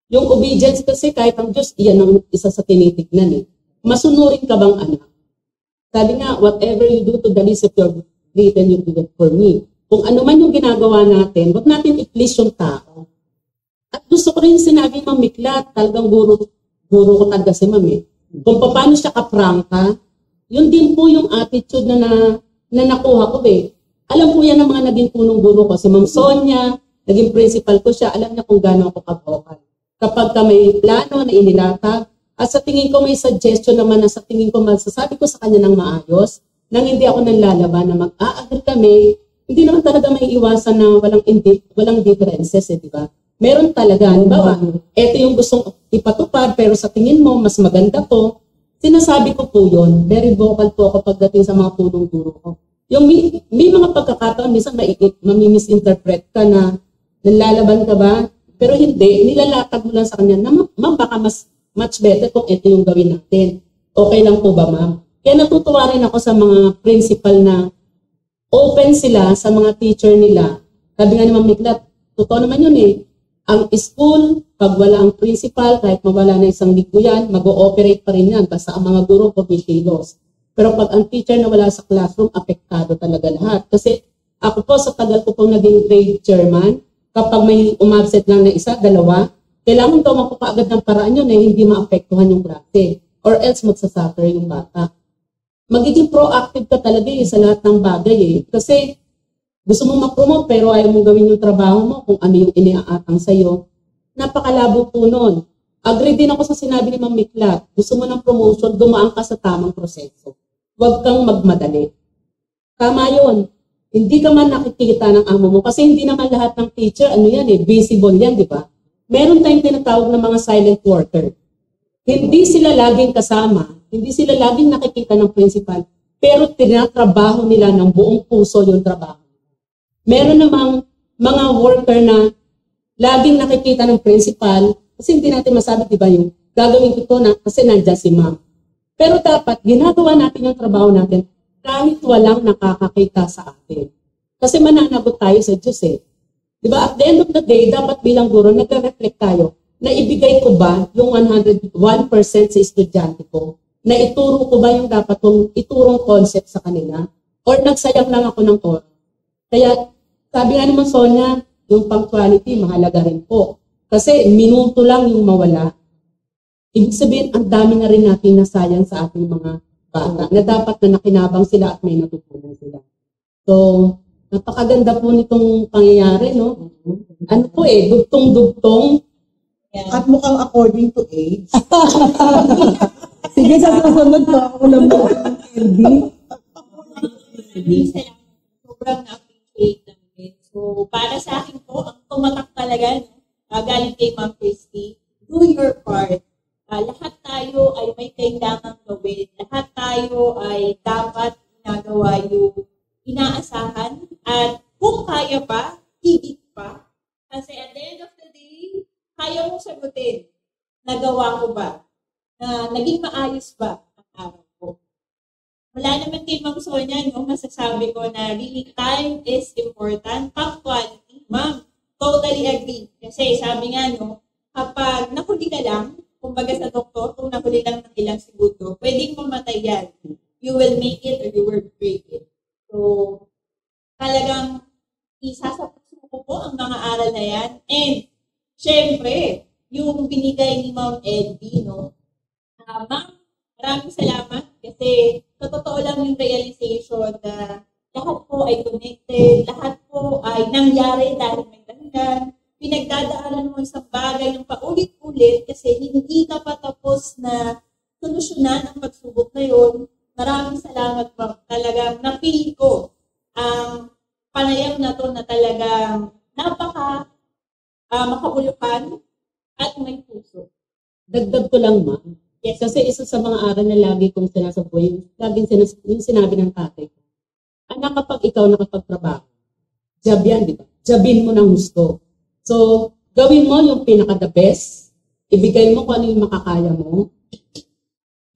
Yung obedience kasi kahit ang Diyos, iyan ang isa sa tinitignan. Masunurin ka bang anak? Sabi nga, whatever you do to the least of your great, you do it for me. Kung ano man yung ginagawa natin, huwag natin i-please yung tao. At gusto ko rin sinabi, Ma'am Miklat, talagang guro ko talaga si Ma'am eh. Kung paano siya kaprangka, yun din po yung attitude na nakuha ko eh. Alam po yan ng mga naging punong guro ko. Si Ma'am Sonia, naging principal ko siya, alam niya kung gaano ako kabokal. Kapag ka may plano na inilatag, at sa tingin ko may suggestion naman na sa tingin ko masasabi ko sa kanya ng maayos, nang hindi ako nanlalaban na mag-a-agree kami, hindi naman talaga may iwasan na walang differences, di ba? Meron talaga, halimbawa, eto yung gustong ipatupad, pero sa tingin mo, mas maganda to. Sinasabi ko po yun, very vocal po ako pagdating sa mga punong guro ko. Yung may mga pagkakataon, minsan mamimisinterpret ka na nalalaban ka ba? Pero hindi, nilalatag mo lang sa kanya na ma'am, baka much better kung ito yung gawin natin. Okay lang po ba, ma'am? Kaya natutuwa rin ako sa mga principal na open sila sa mga teacher nila. Sabi nga ni Ma'am Miklat, totoo naman yun eh. Ang school, pag wala ang principal, kahit mawala na isang linggo yan, mag-ooperate pa rin yan. Basta ang mga guro, pag-ishilos. Pero pag ang teacher na wala sa classroom, apektado talaga lahat. Kasi ako po, sa tagal ko pong naging grade chairman, kapag may umabsent lang na isa, dalawa, kailangan daw mapakaagad ng paraan yun hindi maapektuhan yung klase. Or else magsasuffer yung bata. Magiging proactive ka talaga sa lahat ng bagay Kasi gusto mong mag-promote pero ayaw mong gawin yung trabaho mo kung ano yung iniaatang sa'yo. Napakalabo po nun. Agree din ako sa sinabi ni Ma'am Miklat. Gusto mo ng promotion, dumaan ka sa tamang proseso. Huwag kang magmadali. Tama yun. Hindi ka man nakikita ng amo mo kasi hindi naman lahat ng teacher, visible yan, di ba? Meron tayong tinatawag ng mga silent worker. Hindi sila laging kasama, hindi sila laging nakikita ng principal, pero tinatrabaho nila ng buong puso yung trabaho. Meron namang mga worker na laging nakikita ng principal, kasi hindi natin masabi, di ba, yung gagawin ko ito kasi nandiyan si ma'am. Pero dapat, ginagawa natin yung trabaho natin kahit walang nakakakita sa atin. Kasi mananagot tayo sa Diyos Di ba? At the end of the day, dapat bilang guro, nagre-reflect tayo na ibigay ko ba yung 101% sa estudyante ko? Na ituro ko ba yung dapat kong iturong concept sa kanila? Or nagsayang lang ako ng oras? Kaya, sabi nga naman Sonia, yung punctuality, mahalaga rin po. Kasi minuto lang yung mawala. Ibig sabihin, ang dami na rin natin nasayang sa ating mga bata na dapat na nakinabang sila at may natutunan sila. So, napakaganda po nitong pangyayari, no? Ano po dugtong-dugtong. At mukhang according to age. Sige, sa susunod po, ako lang po. Sobrang na-appreciate namin. So, para sa akin po, ang tumatak talaga, galing kay Ma'am Christy, do your part. Lahat tayo ay may kailangang gawin. Lahat tayo ay dapat ginagawa yung inaasahan. At kung kaya pa, higit pa. Kasi at the end of the day, kaya mong sagutin, nagawa ko ba? Na naging maayos ba ang araw ko? Wala naman kay Ma'am Sonia, masasabi ko na really time is important. Punctuality, Ma'am, totally agree. Kasi sabi nga, kapag nahuli ka lang, kumbaga sa doktor, kung nahuli lang ng ilang segundo, pwedeng mamatay yan. You will make it or you will break it. So, talagang isa sa puso ko po ang mga aral na yan. And, syempre, yung binigay ni Ma'am Edby, Ma'am, maraming salamat kasi sa totoo lang yung realization na lahat po ay connected, lahat po ay nangyari dahil may dahilan. Pinagdadaanan mo sa bagay ng paulit-ulit kasi hindi ka pa tapos na solusyonan ang pagsubok na yun. Maraming salamat po. Talagang na-feel ko ang panayam na to na talagang makabuluhan at may puso. Dagdag ko lang, ma'am. Yes. Kasi isa sa mga aral na lagi kong sinasabi, yung sinabi ng tatay ko. Anak, kapag ikaw nakapagtrabaho, job yan, di ba? Jobin mo ng gusto. So, gawin mo yung pinaka-the best. Ibigay mo kung ano yung makakaya mo.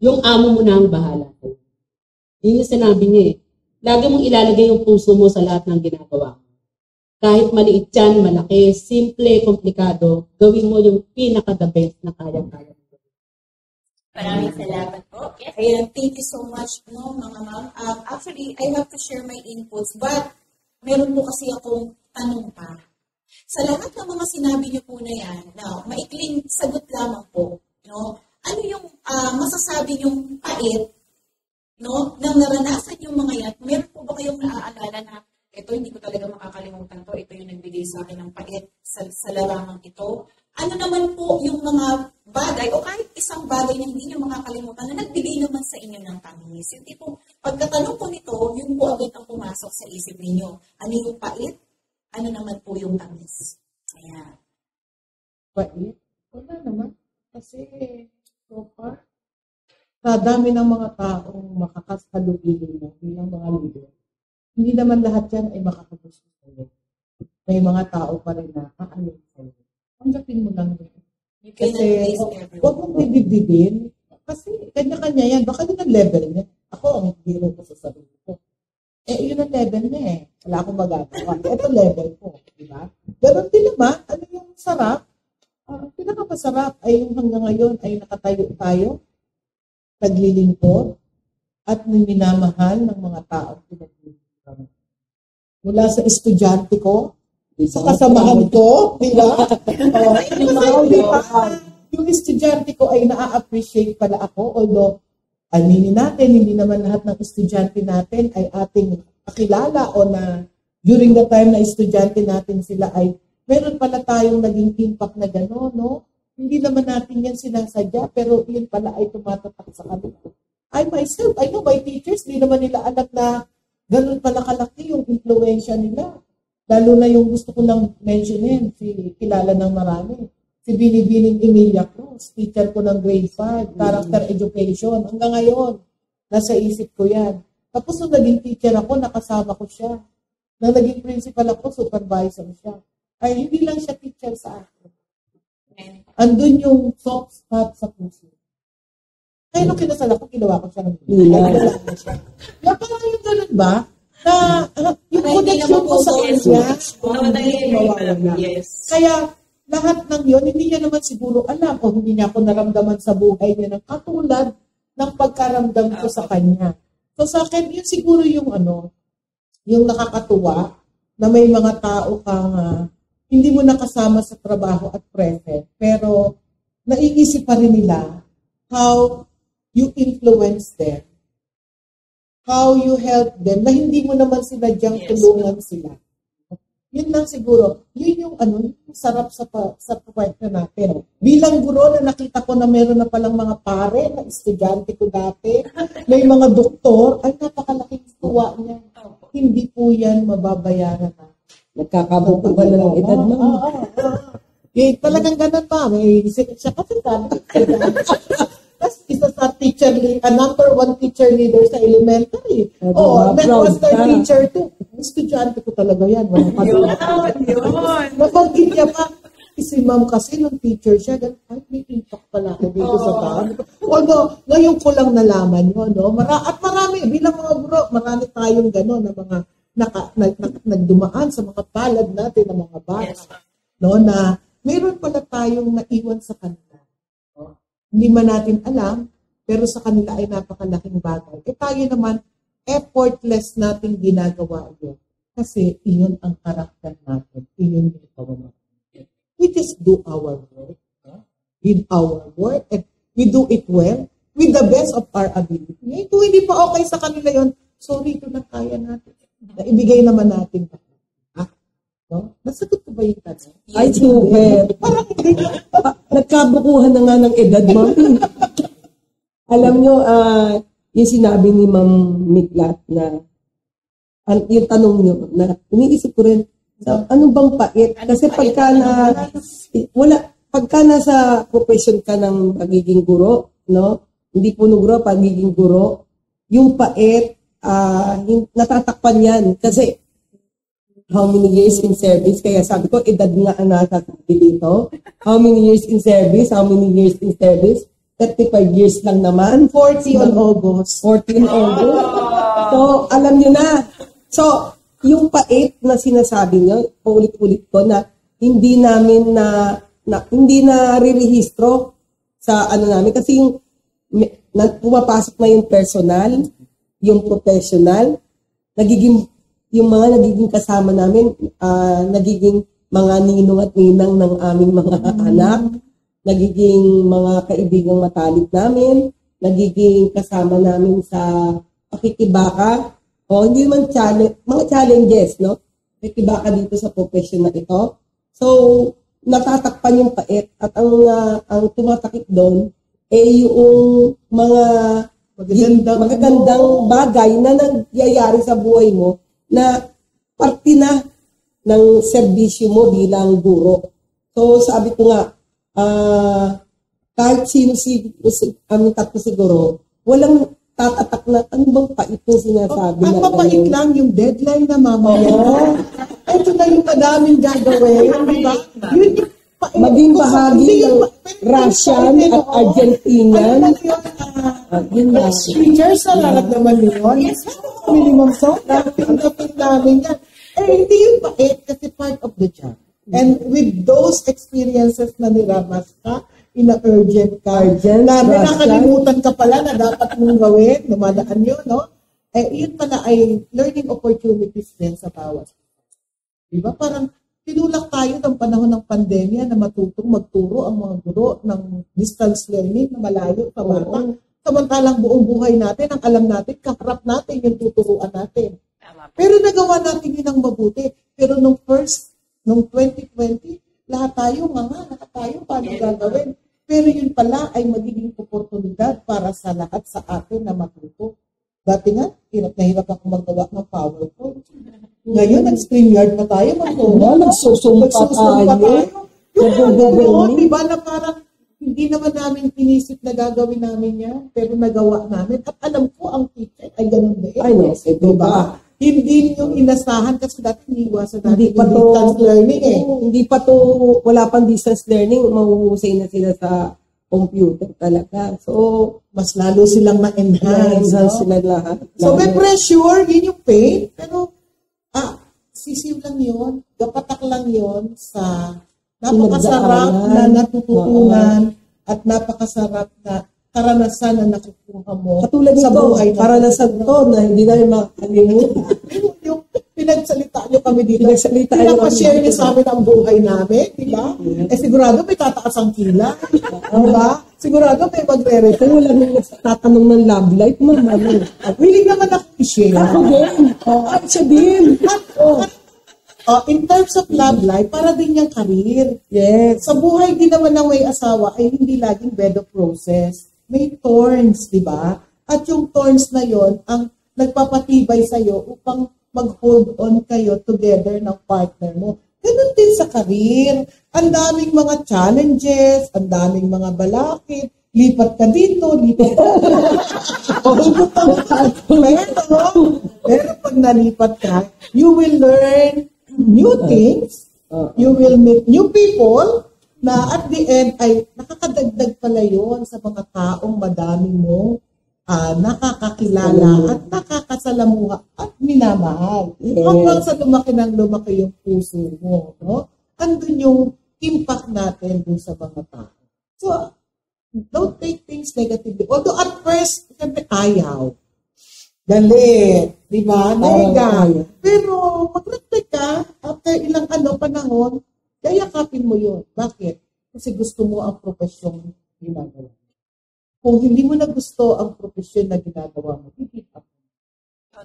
Yung amo mo na ang bahala. Yun yung sinabi niya Lagi mong ilalagay yung puso mo sa lahat ng ginagawa mo. Kahit maliit yan, malaki, simple, komplikado, gawin mo yung pinaka-the best na kaya-kaya. Maraming salamat po. Yes. Ayan, thank you so much, mga ma'am. Actually, I have to share my inputs, but meron po kasi akong tanong pa. Sa lahat ng mga sinabi niyo po na yan, maikling sagot lamang po, ano yung masasabi niyong pait, nang naranasan yung mga yan? Meron po ba kayong naaalala na ito, hindi ko talaga makakalimutan to, ito yung nagbigay sa akin ng pait sa larangang ito? Ano naman po yung mga bagay o kahit isang bagay na hindi nyo makakalimutan na nagbigay naman sa inyo ng tamis? Hindi po, pagkatanong po nito, yun po agad ang pumasok sa isip ninyo. Ano yung pait? Ano naman po yung tamis? Ayan. Pait? Wala naman. Kasi, so far, sa dami ng mga taong makakasalubilo mo bilang mga leader, hindi naman lahat yan ay makakagusto sa'yo. May mga tao pa rin na kaayon sa'yo. Tanggapin mo lang yun. Kasi, huwag mong bibibibin. Kasi, kanya-kanya yan. Baka yun ang level niya. Ako, ang hero ko sa sarili ko. Yun ang level niya Wala akong magagawa. Ito level ko. Diba? Ganon din naman, ano yung sarap? Pinakapasarap ay yung hanggang ngayon ay nakatayo tayo, naglilingkod, at minamahal ng mga taong pinaglilingkod. Mula sa estudyante ko, sa kasamahan ko, di ba? Yung estudyante ko ay na-appreciate pala ako, although aminin natin, hindi naman lahat ng estudyante natin ay ating kakilala o na during the time na estudyante natin sila ay meron pala tayong naging impact na gano'n, no? Hindi naman natin yan sinasadya, pero yun pala ay tumatatak sa kanila. I myself, I know my teachers, hindi naman nila alam na gano'n pala kalaki yung influensya nila. Lalo na yung gusto ko nang mentionin, si kilala ng marami. Si Binibining Emilia Cruz, teacher ko ng grade 5, character education. Hanggang ngayon, nasa isip ko yan. Tapos nung naging teacher ako, nakasama ko siya. Nung naging principal ako, supervisor siya. Ay, hindi lang siya teacher sa akin. Andun yung soft spot sa puso. Kaya nung kinasal ako, ginawa ko siya ng na parang yung ganun ba? Na yung connection ko sa kanya, mawawala. Kaya lahat ng yun, hindi niya naman siguro alam o hindi niya ako naramdaman sa buhay niya ng katulad ng pagkaramdam ko sa kanya. So sa akin, yun siguro yung yung nakakatuwa na may mga tao kang hindi mo nakasama sa trabaho at present, pero naiisip pa rin nila how you influence them, how you help them, na hindi mo naman sila diyang tulungan sila. Yun lang siguro. Yun yung yung sarap sa part na natin. Bilang guro na nakita ko na meron na palang mga pare na estudyante ko dati, may mga doktor, ay napakalaking tuwa niya. Hindi po yan mababayaran na. Nagkakabuto ka na ng edad mo. Talagang ganun pa. May siya kasi sabi. Tapos isa sa teacher, number 1 teacher leader sa elementary. Headmaster teacher too. Estudyante ko talaga yan. Napagin niya pa. Si ma'am kasi nung teacher siya, ay, may impact pala ako dito sa tao. Ngayon ko lang nalaman yun. No? At marami, bilang mga guro, marami tayong gano'n na mga nagdumaan sa mga palad natin ng mga bata. No? Na mayroon pala tayong naiwan sa kanila. No? Hindi man natin alam, pero sa kanila ay napakalaking bagay. Tayo naman, effortless natin ginagawa yun. Kasi iyon ang karakter natin. Iyon yung ikaw natin. We just do our work. With our work. And we do it well. With the best of our ability. Kung hindi pa okay sa kanila yun, sorry, ito na kaya natin. Ibigay naman natin. No? Nasagot ko ba yung tanong? Ay, super. Parang hindi. Nagkabukuhan na nga ng edad mo. Alam nyo, yung sinabi ni Ma'am Miklat na yung tanong nyo na iniisip ko rin, ano bang pait? Kasi pagka nasa profession ka ng pagiging guro, no? Hindi po guro, pagiging guro, yung pait, natatakpan yan. Kasi how many years in service? Kaya sabi ko, edad nga ang nasasabi dito. How many years in service? 35 years lang naman. 40 on August. 14 August. So, alam nyo na. So, yung pait na sinasabi niyo, paulit-ulit ko na hindi namin hindi na rirehistro sa namin kasi yung pumapasok na yung personal, yung professional, yung mga nagiging kasama namin, nagiging mga ninong at ninang ng aming mga anak, nagiging mga kaibigang matalik namin, nagiging kasama namin sa pakikibaka, o hindi man mga challenges, no? Pakikibaka dito sa profession na ito. So, natatakpan yung pait at ang tumatakip doon yung mga magagandang bagay na nangyayari sa buhay mo na parte na ng serbisyo mo bilang guro. So, sabi ko nga, kahit sino aming tatlo siguro, walang tatatak na ano bang pait yung sinasabi ang mapait lang yung deadline na mamaya. Ito na yung madaming gagawin. Diba? Yun yung maging bahagi ng Russian at Argentinian. Yun na. Teachers na lahat naman yun. Minimum so, napin namin yan. Hindi yung pait kasi part of the job. And with those experiences na niramas ka, ina-urgent ka, na nakalimutan ka pala na dapat mong gawin, lumadaan yun, no? Yun pala ay learning opportunities din sa bawat. Diba? Parang, tinulak tayo ng panahon ng pandemya na matutong magturo ang mga guro ng distance learning na malayo sa bata. Samantalang buong buhay natin, ang alam natin, kaharap natin yung tuturuan natin. Pero nagawa natin yun ng mabuti. Pero nung 2020, lahat tayo paano gagawin? Pero yun pala ay magiging oportunidad para sa lahat sa atin na matuto. Dati nga, hirap na hirap ako magawa ng PowerPoint. Ngayon, nag-StreamYard pa tayo. Nagsusumpa tayo. Yung di ba na parang hindi naman namin inisip na gagawin namin yan, pero nagawa namin. At alam ko, ang teacher ay ganun din. Ay, yes, diba? Hindi nyo inasahan kasi dati iniwasan natin Hindi pa yung to distance learning eh. Hindi pa to, wala pang distance learning, mahuhusay na sila sa computer talaga. So, Mas lalo silang ma-enhance. enhance sila lahat. So may pressure, yun yung pain, pero sisiw lang yun, gapatak lang yun sa napakasarap na natututunan at napakasarap na karanasan na nakukuha mo Katulad sa nito, buhay. karanasan to na hindi namin makakalimutan. yung pinagsalita nyo kami dito, Pinagsalitaan nyo pinapashare kami nyo sa amin ang buhay namin, di ba? Eh sigurado may tataas ang kila, di ba? Sigurado may magre-refer. Kung wala nang tatanong ng love life, ma'am. Willing naman ako i-share. Ako din. Ay, siya din. In terms of love life, para din yung career. Yes. Sa buhay din naman ng may asawa ay hindi laging bed of roses. May thorns, di ba? At yung thorns na yon ang nagpapatibay sa'yo upang mag-hold on kayo together ng partner mo. Ganun din sa career. Ang daming mga challenges, ang daming mga balakid. Lipat ka dito, lipat ka pero pag nalipat ka, you will learn new things, you will meet new people, na at the end ay nakakadagdag pala yun sa mga taong madami mong nakakakilala at nakakasalamuha at minamahal. Yes. Hanggang sa lumaki ng lumaki yung puso mo. No? Andun yung impact natin dun sa mga tao. So, don't take things negatively. Although at first, siyempre ayaw. Galit. Di ba? Nega. Pero mag-reflect ka, after ilang panahon, yayakapin mo yun. Bakit? Kasi gusto mo ang profesyon ginagawa. Kung hindi mo na gusto ang profesyon na ginagawa mo, hindi ka.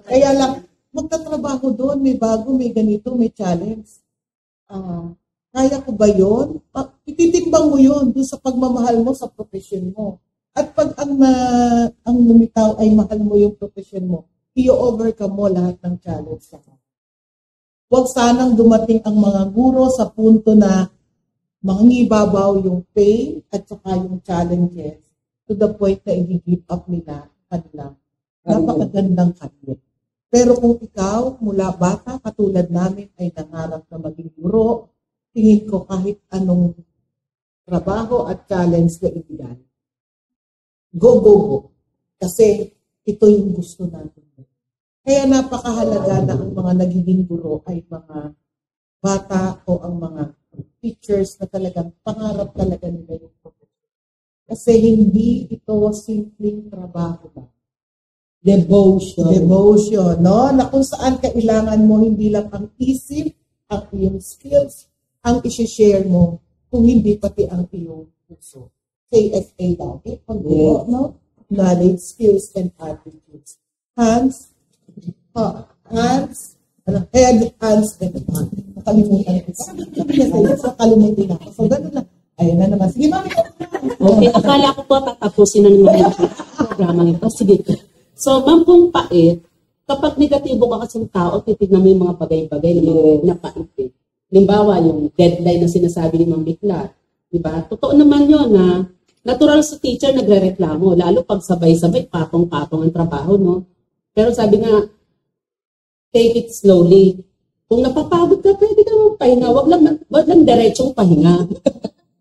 Kaya lang, magtatrabaho doon, may bago, may ganito, may challenge. Kaya ko ba yun? Ititimbang mo yun doon sa pagmamahal mo sa profesyon mo. At pag ang lumitaw ay mahal mo yung profesyon mo, i-overcome mo lahat ng challenge sa ka. Huwag sanang dumating ang mga guro sa punto na mangingibabaw yung pain at saka yung challenges to the point na i-give up nila kanilang napakagandang career. Pero kung ikaw, mula bata, katulad namin, ay nangarap na maging guro, tingin ko kahit anong trabaho at challenge na ibigay. Go. Kasi ito yung gusto natin. Kaya napakahalaga na ang mga nagiging guro ay mga bata o ang mga teachers na talagang pangarap talaga nila yung profession. Kasi hindi ito simpleng trabaho ba? Devotion, no? Na kung saan kailangan mo hindi lang ang isip, ang iyong skills, ang isi-share mo, kung hindi pati ang iyong puso. KSA dati, pag-guro, no? Knowledge, skills, and attitudes. Head, hands, and heart. Nakalimutan ko. Nakalimutan ako. So, gano'n lang. Ayun na naman. Sige, mami. Okay, akala ko po tatapusin na naman yung programa nito. Sige. So, ma'am, kung pait, kapag negatibo ka kasing tao, titignan mo yung mga bagay-bagay na pait. Halimbawa, yung deadline na sinasabi ni Ma'am Miklat. Diba? Totoo naman yun na natural sa teacher nagre-reklamo, lalo pag sabay-sabay, patong-patong ang trabaho, no? Pero sabi nga, take it slowly. Kung napapagod ka, pwede ka magpahinga. Wag lang diretsong pahinga.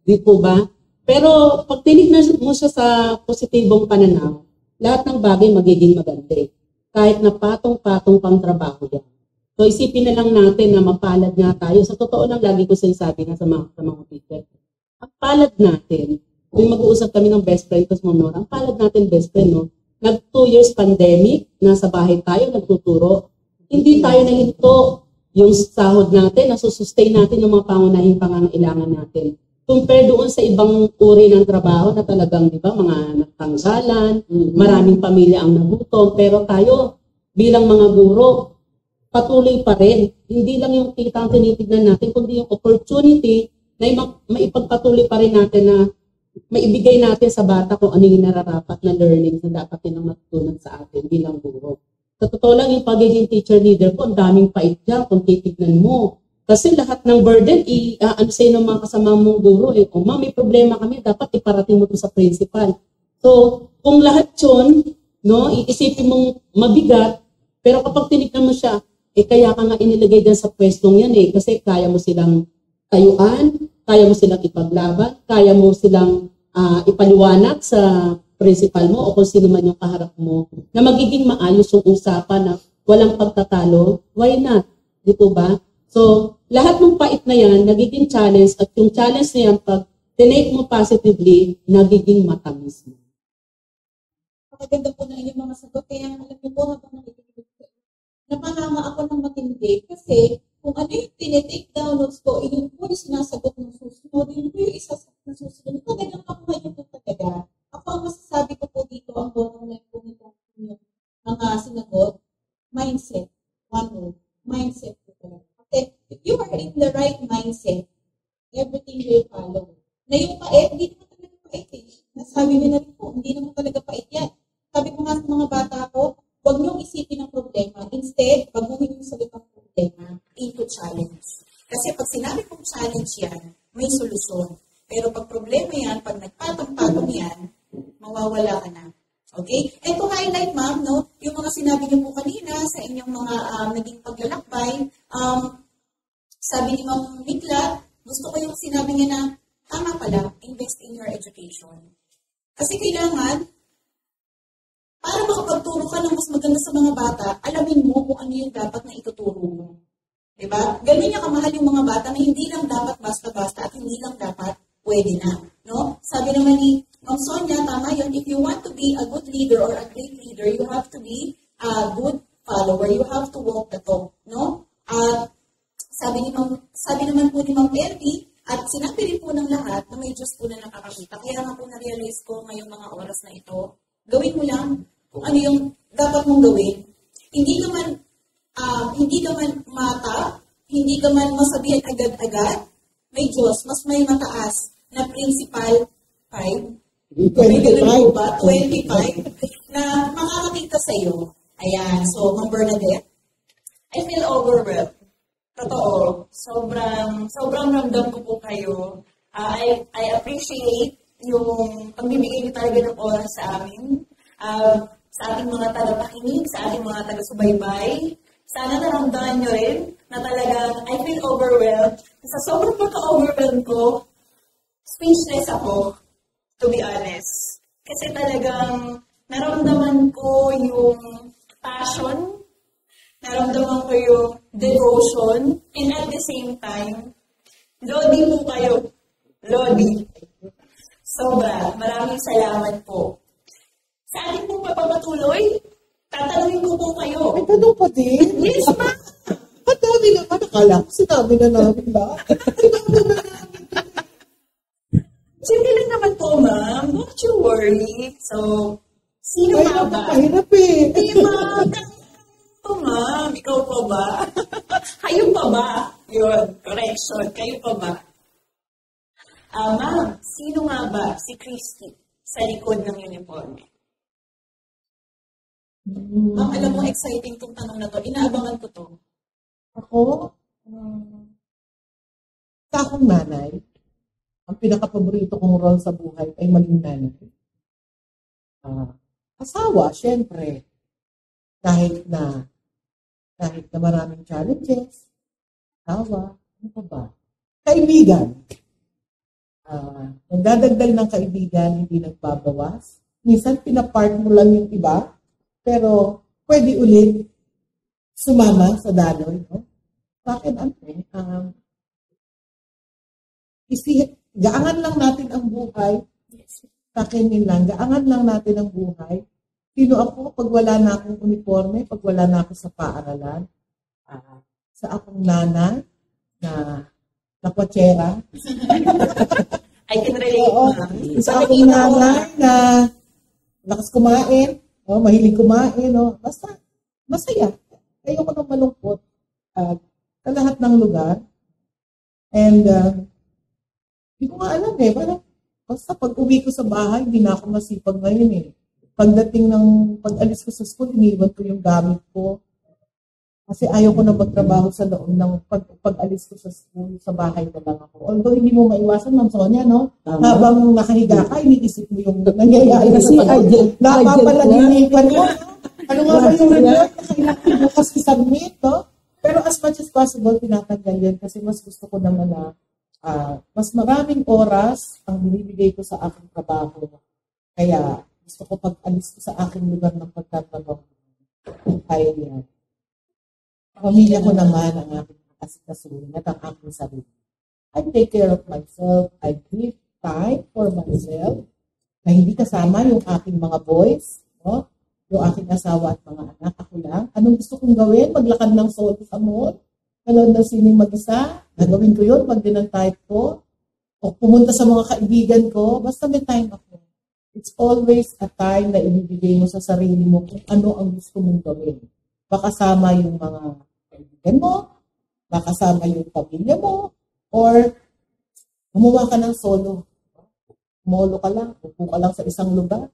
Di po ba? Pero pag tinignan mo siya sa positibong pananaw, lahat ng bagay magiging maganda. Kahit na patong-patong pang trabaho yan. So isipin na lang natin na mapalad nga tayo. Sa totoo lang, lagi ko sinasabi nga sa mga teacher. Ang palad natin, kung mag-uusap kami ng best friend, tapos Nora, ang palad natin best friend, no? Nag 2 years pandemic, nasa bahay tayo, nagtuturo. Hindi tayo nahinto. yung sahod natin, nasusustain natin yung mga pangunahing pangangailangan natin. Compare doon sa ibang uri ng trabaho na talagang, di ba, mga natanggalan, maraming pamilya ang nagutom, pero tayo, bilang mga guro, patuloy pa rin. Hindi lang yung kita ang tinitignan natin, kundi yung opportunity na maipagpatuloy pa rin natin na maibigay natin sa bata kung ano yung nararapat na learning na dapat nilang matutunan sa atin bilang guro. Sa totoo lang, yung pagiging teacher leader ko, ang daming pait dyan kung titignan mo. Kasi lahat ng burden, ano sa'yo ng mga kasama mong guro, kung may problema kami, dapat iparating mo to sa principal. So, kung lahat yun, no, iisipin mong mabigat, pero kapag tinignan mo siya, kaya ka nga inilagay dyan sa pwestong yan kasi kaya mo silang tayuan, kaya mo silang ipaglaban, kaya mo silang ipaliwanag sa principal mo o kung sino man yung kaharap mo, na magiging maayos yung usapan na walang pagtatalo, why not? Dito ba? So, lahat ng pait na yan, nagiging challenge at yung challenge na yan, pag tinake mo positively, nagiging matamis mo. Maganda po na inyong mga sagot. Kaya alam niyo po, habang nakikinig ko, napahama ako ng matindi kasi kung ano yung tinitake down notes ko, yun po yung sinasagot ng susunod, yun po yung isasagot ng susunod. Talagang makuha niyo po talaga. Ako ang masasabi ko po dito, ang bottom line po nito, yung mga sinagot, mindset. One word, mindset po talaga. If you are in the right mindset, everything will follow. Na yung pait, hindi naman talaga pait Nasabi niyo na rin po, hindi naman talaga pait yan. Sabi ko nga sa mga bata ko, huwag niyong isipin ang problema. Instead, baguhin yung sagot ng problema into challenge. Kasi pag sinabi kong challenge yan, may solusyon. Pero pag problema yan, pag nagpatong-patong yan, mawawala ka na. Okay? And to highlight, ma'am, no, yung mga sinabi niyo po kanina sa inyong mga naging paglalakbay, sabi ni Ma'am Mikla, gusto ko yung sinabi niya na, tama pala, invest in your education. Kasi kailangan, para makapagturo ka ng mas maganda sa mga bata, alamin mo kung ano yung dapat na ituturo mo. Diba? Ganun niya kamahal yung mga bata na hindi lang dapat basta-basta at hindi lang dapat pwede na. No? Sabi naman ni Ma'am Sonia, tama yun, if you want to be a good leader or a great leader, you have to be a good follower. You have to walk the talk. No? Sabi naman po ni Ma'am Perry, at sinabi rin po ng lahat na may Diyos po na nakakakita. Kaya nga po na-realize ko ngayong mga oras na ito, gawin mo lang kung ano yung dapat mong gawin. Hindi ka man mata, hindi ka man masabihan agad-agad, may Diyos, mas may mataas na principal 5. 25 ba? 25 na makakakita sa iyo. Ayan. So, Ma'am Bernadette, I feel overwhelmed. Totoo. Sobrang ramdam ko po kayo. I appreciate yung pagbibigay niyo talaga ng oras sa amin. Sa ating mga tagapakinig, sa ating mga taga-subaybay. Sana naramdaman niyo rin na talagang I feel overwhelmed. Sa sobrang pagka-overwhelmed ko, speechless ako, to be honest. Kasi talagang naramdaman ko yung passion, naramdaman ko yung devotion, and at the same time, Lodi po kayo. Lodi. Sobra. Maraming salamat po. Sa ating pong papapatuloy, tatanungin ko po kayo. May tanong pa din? Yes, ma'am. Ang dami naman. Akala ko sinabi na namin ba? Sinabi na namin. Simple lang naman po, ma'am. Don't you worry. So, sino nga ba? Mahirap eh. Hey, ma'am. Ma'am, ikaw pa ba? Kayo pa ba? Yun, correction. Kayo pa ba? Ma'am, sino nga ba si Christy sa likod ng uniforme? Ma'am, alam mo, exciting tong tanong na to. Inaabangan ko to. Ako, sa akong nanay, ang pinaka-paborito kong role sa buhay ay maging nanay. Asawa, syempre. Kahit na maraming challenges, asawa, ano pa ba? Kaibigan. Nagdadagdag ng kaibigan, hindi nagbabawas. Minsan, pinapart mo lang yung iba, pero pwede ulit sumama sa daloy. No? Sa akin, gaangan lang natin ang buhay. Sa akin yun lang, gaangan lang natin ang buhay. Sino ako pag wala na akong uniforme, pag wala na ako sa paaralan? sa akong nanay na kwatsera. I can relate. Oo. Sa akong nanay na lakas kumain, mahilig kumain, basta masaya. Ayoko nang malungkot sa lahat ng lugar. And hindi ko nga alam parang basta pag uwi ko sa bahay, hindi na ako masipag ngayon Pagdating ng pag-alis ko sa school, iniwan ko yung gamit ko. Kasi ayaw ko na magtrabaho sa loob ng pag-alis ko sa school, sa bahay na lang ako. Although hindi mo maiwasan, Ma'am Sonia, habang nakahiga ka, iniisip mo yung nangyayari. Kasi napapalalinipan mo. Ano nga ba yung report na kailangan bukas i-submit, Pero as much as possible, tinatanggal yan kasi mas gusto ko naman na mas maraming oras ang binibigay ko sa aking trabaho. Kaya gusto ko pag-alis ko sa aking lugar ng pagtatrabaho. Kaya yan. Pamilya ko naman ang aking kasikasuhin at ang aking sarili. I take care of myself. I give time for myself na hindi kasama yung aking mga boys, yung aking asawa at mga anak. Ako lang. Anong gusto kong gawin? Maglakad ng solo sa mall? Manood ng sining mag-isa? Nagawin ko yun pag dinang-type ko? O pumunta sa mga kaibigan ko? Basta may time ako. It's always a time na ibibigay mo sa sarili mo kung ano ang gusto mong gawin. Makasama yung mga kaibigan mo, makasama yung pamilya mo, or gumawa ka ng solo. Molo ka lang, upo ka lang sa isang lugar.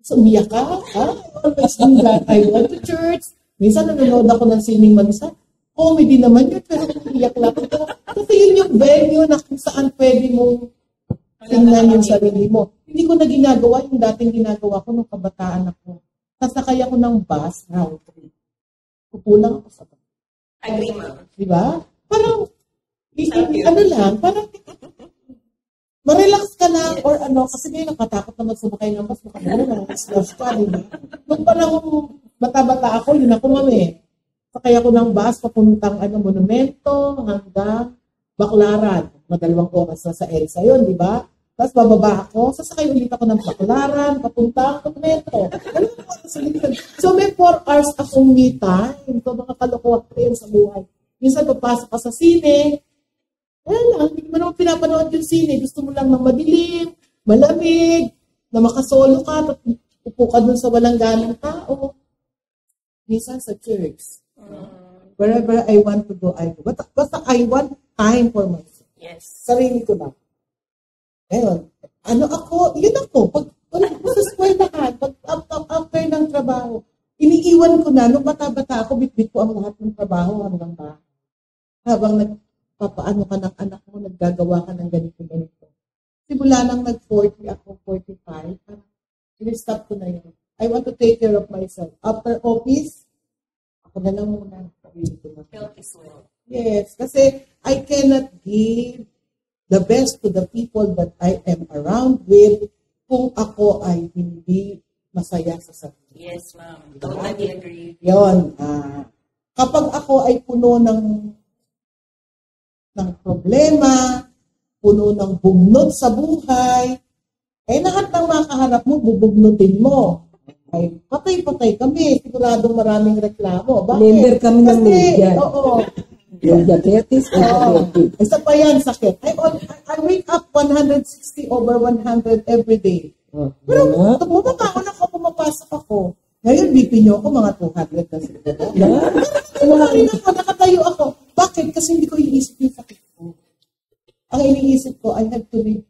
Umiyak ka, I always do that. I went to church. Minsan nanonood ako ng sining mag-isa. Comedy naman yun, pero umiyak lang ako. Kasi yun yung venue na kung saan pwede mong tingnan yung sarili mo. Hindi ko na ginagawa yung dating ginagawa ko nung kabataan ako. Sasakay ako ng bus, round trip. Kukulang ako sa bus. Agree, ma'am. Diba? Parang, parang marelax ka lang or kasi ngayon nakatakot na magsumakay ng bus, slash ka, diba? Nung panahon bata-bata ako, yun ako sakay ako ng bus, papuntang monumento, hanggang Baclaran. Madalawang oras na sa EDSA yun, diba? Tapos bababa ako, sasakay ulit ako ng Baclaran, papuntang monumento. So may 4 hours akong me time. So mga kalokohan ko yun sa buhay. Minsan papasok ka sa sine, hindi mo naman pinapanood yung sine. Gusto mo lang ng madilim, malamig, na makasolo ka, tapos upo ka dun sa walang ganang tao. Minsan sa church. Wherever I want to go, I go. Basta I want time for myself. Yes. Sarili ko lang. Ngayon, yun ako. Pag sa eskwelahan, after ng trabaho, iniiwan ko na, nung bata-bata ako, bitbit ko ang lahat ng trabaho hanggang bahay. Habang nagpapaano ka ng anak mo, naggagawa ka ng ganito-ganito. Simula nang nag-40 ako, 45, stop ko na yun. I want to take care of myself. After office, ako na lang muna. Health is well. Yes, kasi I cannot give the best to the people that I am around with kung ako ay hindi masaya sa sarili. Yes, ma'am. Totally agree. Yun. Kapag ako ay puno ng problema, puno ng bugnot sa buhay, lahat ng makaharap mo, bubugnutin mo. Ay, patay-patay kami. Siguradong maraming reklamo. Bakit? Member kami ng media. Oo. Yung diabetes o diabetes. Isa pa yan, sakit. I wake up 160 over 100 every day. Pero tumubaka ako na pumapasok ako. Ngayon, BP nyo ako, mga 200 na siguro. Nakatayo ako. Bakit? Kasi hindi ko iniisip yung sakit ko. Ang iniisip ko, I have to live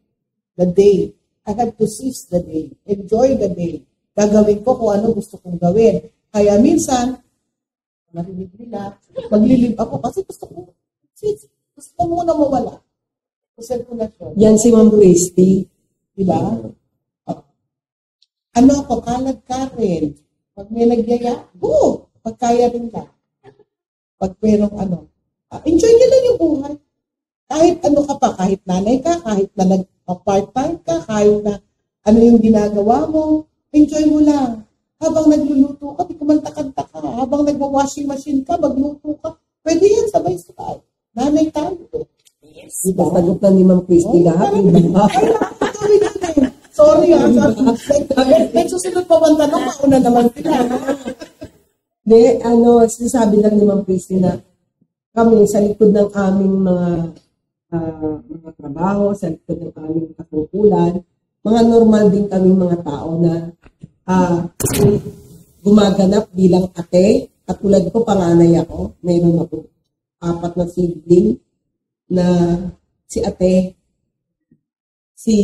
the day. I have to seize the day. Enjoy the day. Gagawin ko kung ano gusto kong gawin. Kaya minsan, narinig nila, maglilib ako kasi gusto ko muna mawala. Sirkulasyon. Yan si Ma'am Christy. Diba? Ano ako, kalad ka rin. Pag may nagyaya, go! Pag kaya rin ka. Pag merong enjoy nyo lang yung buhay. Kahit ano ka pa, kahit nanay ka, kahit na nag-part-time ka, kahit na ano yung ginagawa mo, enjoy mo lang. Habang nagluluto ka, di kumanta-kanta ka. Habang nagwa-washing machine ka, magluto ka. Pwede yan, sabay-sabay. Nanay tayo. Yes. Diba? Sagot na ni Ma'am Christy lahat. Sorry may susunod pa bang tanong, mauna naman sila. Sinasabi lang ni Ma'am Christy na kami sa likod ng aming mga trabaho, sa likod ng aming katungkulan, mga normal din kaming mga tao na gumaganap bilang ate. Katulad ko, panganay ako. Mayroon ako 4 na sibling na si ate, si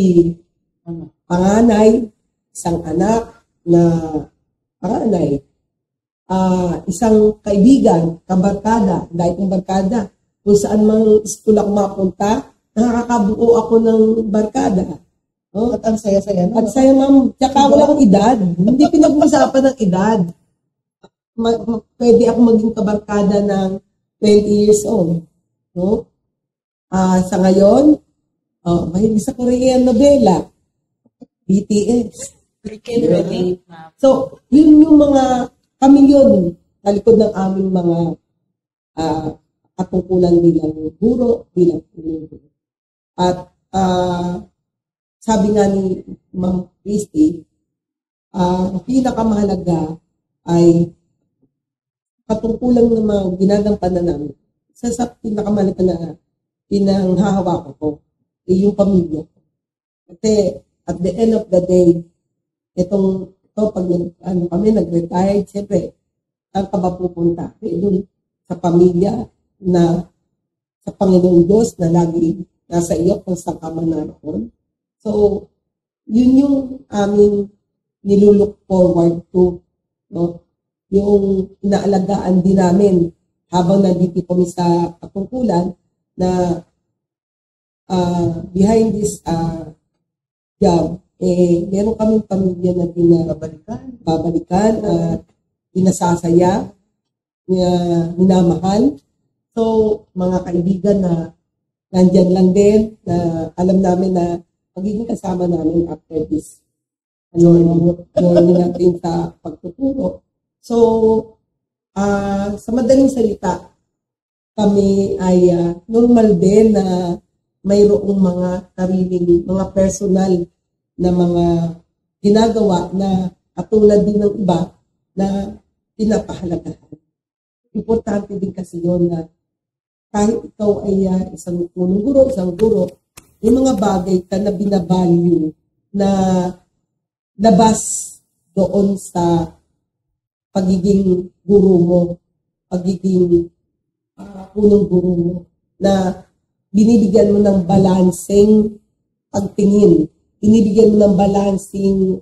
panganay, isang anak na panganay, isang kaibigan, kabarkada, dahil kong barkada. Kung saan mang school ako mapunta, nakakabuo ako ng barkada. Oh, At ang saya-saya na. at saya, ma'am, tsaka wala akong edad. Hindi pinag-uusapan ng edad. Pwede ako maging kabarkada ng 20 years old. No? Sa ngayon, mahilig sa Korean novela. BTS. We can relate, ma'am. So, yun yung kami yun, sa likod ng aming mga katungkulan bilang guro, bilang guro. At sabi nga ni Ma'am Christy, pinakamahalaga ay katungkulan ng mga ginagampanan namin. Sa pinakamahalaga na pinanghahawak ko, yung pamilya. Kasi at the end of the day, pag kami nag-retire, siyempre, saan ka ba pupunta? Doon sa pamilya na sa Panginoong Diyos na lagi nasa iyo kung saan ka man naroon. So, yun yung aming nilulook forward to. No? Yung inaalagaan din namin habang nandito kami sa katungkulan na behind this job, meron kaming pamilya na babalikan at pinasasaya, minamahal. So, mga kaibigan na nandyan lang din, na alam namin na magiging kasama namin after this journey natin sa pagtuturo. So, sa madaling salita, kami ay normal din na mayroong mga sariling, mga personal na mga ginagawa na katulad din ng iba na pinapahalagahan. Importante din kasi yun na kahit ikaw ay isang punong guro, isang guro, yung mga bagay ka na binavalue na labas doon sa pagiging guro mo, pagiging punong guro mo, na binibigyan mo ng balancing pagtingin, binibigyan mo ng balancing,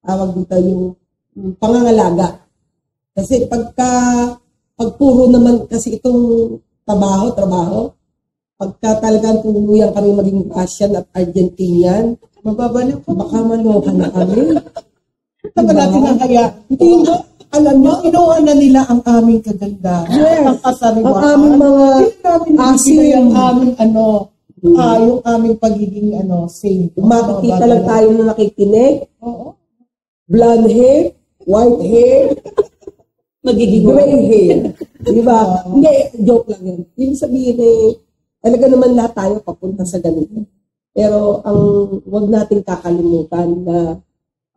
tawag dito yung pangangalaga. Kasi pag puro naman kasi itong trabaho, pagka talagang tuluyan kami maging Russian at Argentinian, mababalik ko, baka maloka na kami. Ito ba natin ang kaya? Hindi mo, alam mo, kinuha na nila ang aming kaganda. Yes. Ang kasariwaan. Ang aming mga asim. Yung aming yung aming pagiging saint. Makikita lang tayo na nakikinig. Oo. Blonde hair, white hair, magiging gray hair. Di ba? Hindi, joke lang yan. Ibig sabihin talaga naman lahat tayo papunta sa ganito. Pero wag nating kakalimutan na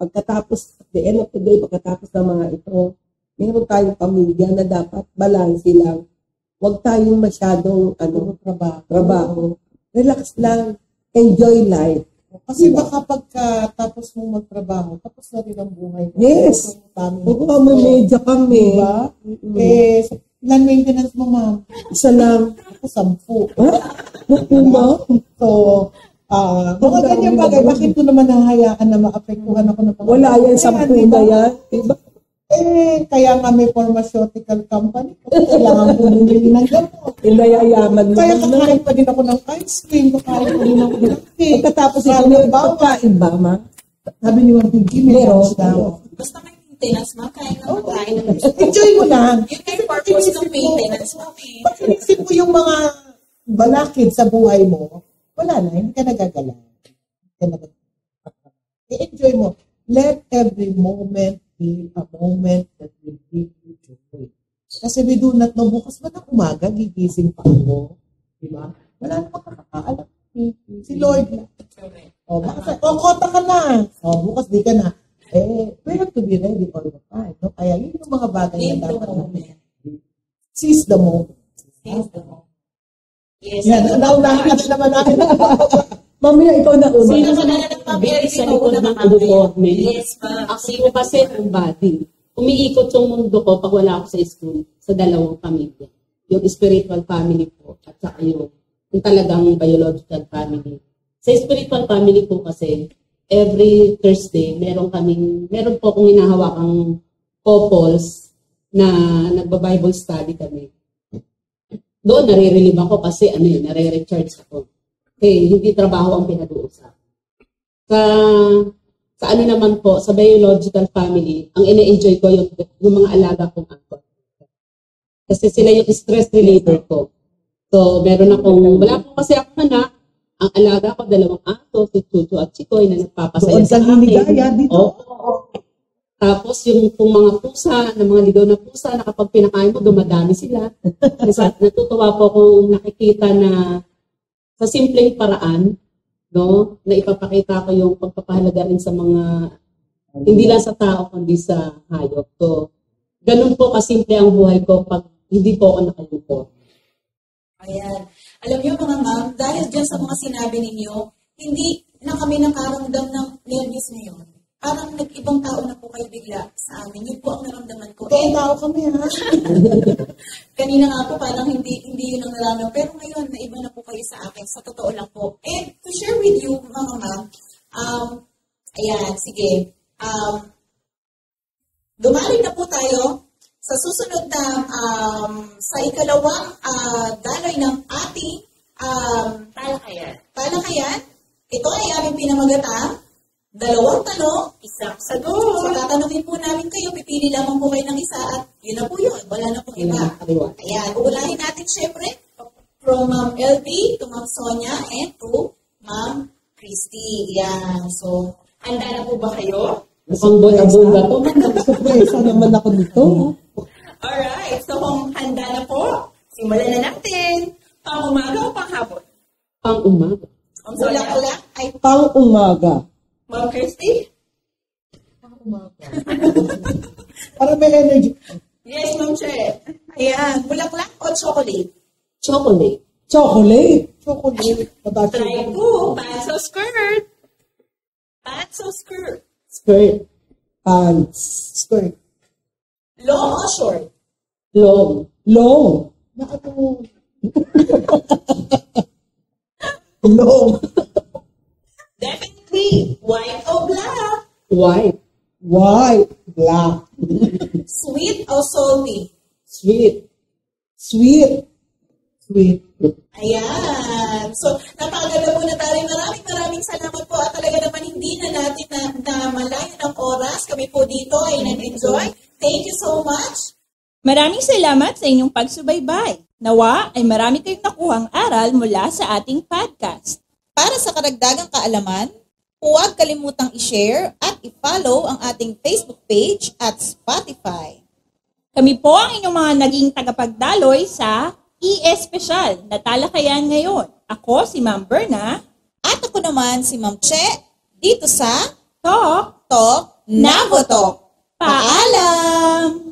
pagkatapos, at the end of the day, pagkatapos ng mga ito, meron tayong pamilya na dapat balanse lang. Huwag tayong masyadong trabaho. Relax lang. Enjoy life. Kasi baka pagkatapos mong magtrabaho, tapos na rin ang buhay mo. Yes. Oo, may medya kami. Diba? Ilan maintenance mo, ma'am? Isa lang. Ako 10. Naku, ma. So, mga ganyan bagay, bakit ko naman nahayaan na maapektuhan ako ng mga... Wala yan, 10 na yan. Diba? Kaya nga may pharmaceutical company. Kailangan ko bumili ng gamot. Inayayaman mo. Kaya kakain pa din ako ng ice cream, kakain pa din ako ng cake. Pagkatapos ito, may pagkain ba, ma? Sabi ni Ma'am Pinky, meron daw. Basta may maintenance, ma, kaya na makain ng Enjoy mo lang. Yun yung purpose ng maintenance, ma. Pag inisip mo yung mga balakid sa buhay mo, wala na, hindi ka nagagala. I-enjoy mo. Let every moment be a moment that will give you joy. Kasi we do not know, bukas ba ng umaga, gigising pa ako. Diba? Wala na makakaalam. Si Lord na. Kota ka na. Bukas di ka na. We have to be ready all the time. No? Kaya yun yung mga bagay na dapat natin. Seize the moment. Yes. Yan, naunahin na naman natin. Mamaya ikaw na una. Sino sa base sa likod ng uniforme? Yes, ma'am. Ako kasi ang body. Umiikot yung mundo ko pag wala ako sa school, sa dalawang pamilya. Yung spiritual family po at saka yung talagang biological family. Sa spiritual family po kasi, every Thursday, meron po akong hinahawakang couples na nagba-Bible study kami. Doon nare-relieve ako kasi nare-recharge ako. Okay, hindi trabaho ang pinag-uusap. Sa ano naman po, sa biological family, ang ina-enjoy ko yung mga alaga kong angkot. Kasi sila yung stress reliever ko. So, wala po kasi ako anak. Ang alaga ko, 2 aso, si Chuchu at Chikoy na nagpapasaya sa akin. Oo. Tapos yung mga pusa, na mga ligaw na pusa, na kapag pinakain mo, dumadami sila. Kasi natutuwa po kung nakikita na sa simpleng paraan, no, na ipapakita ko yung pagpapahalaga rin sa mga, hindi lang sa tao, kundi sa hayop. So, ganun po kasimple ang buhay ko pag hindi po ako nakayupo. Ayan. Alam niyo mga ma'am, dahil dyan sa mga sinabi ninyo, hindi na kami nakaramdam ng nervous ngayon. Parang nag-ibang tao na po kayo bigla sa amin. Yun po ang naramdaman ko. Ibang tao kami, ha? Kanina nga po parang hindi yun ang nararamdaman. Pero ngayon, naiba na po kayo sa akin. Sa totoo lang po. And to share with you, mga ma'am, ayan, sige. Dumali na po tayo sa susunod na sa ikalawang daloy ng ating talakayan. Ito ay aming pinamagatang 2 tanong, isang sagot. So, tatanungin po namin kayo, pipili lamang po kayo ng isa at yun na po yun. Wala na pong iba. Ayan, uulahin natin syempre from Ma'am LB to Ma'am Sonia and to Ma'am Christy. Yan. So, handa na po ba kayo? Mukhang bunga to. Surprise naman ako dito. Alright, so kung handa na po, simulan na natin. Pang-umaga o pang-hapon? Pang-umaga. Ang Sonia, Ay, Pang-umaga. Ma'am Christy? Para may energy. Yes, Ma'am Che. ayan, bulaklak o chocolate? Chocolate. Chocolate. Chocolate. Try po, pants o skirt? Pants o skirt? Skirt. Pants. Skirt. Long o short? Long. Long. Long. Definitely, white o black? White. White. Black. Sweet o salty? Sweet. Sweet. Sweet. Ayan. So, napakaganda po na tayo. Maraming salamat po. At talaga naman hindi na natin na malayo ng oras. Kami po dito ay nag-enjoy. Thank you so much. Maraming salamat sa inyong pagsubaybay. Nawa ay marami kayong nakuhang aral mula sa ating podcast. Para sa karagdagang kaalaman, huwag kalimutang i-share at i-follow ang ating Facebook page at Spotify. Kami po ang inyong mga naging tagapagdaloy sa e-Espesyal na talakayan ngayon. Ako si Ma'am Berna. At ako naman si Ma'am Che dito sa Talk Talk Navotalk. Paalam!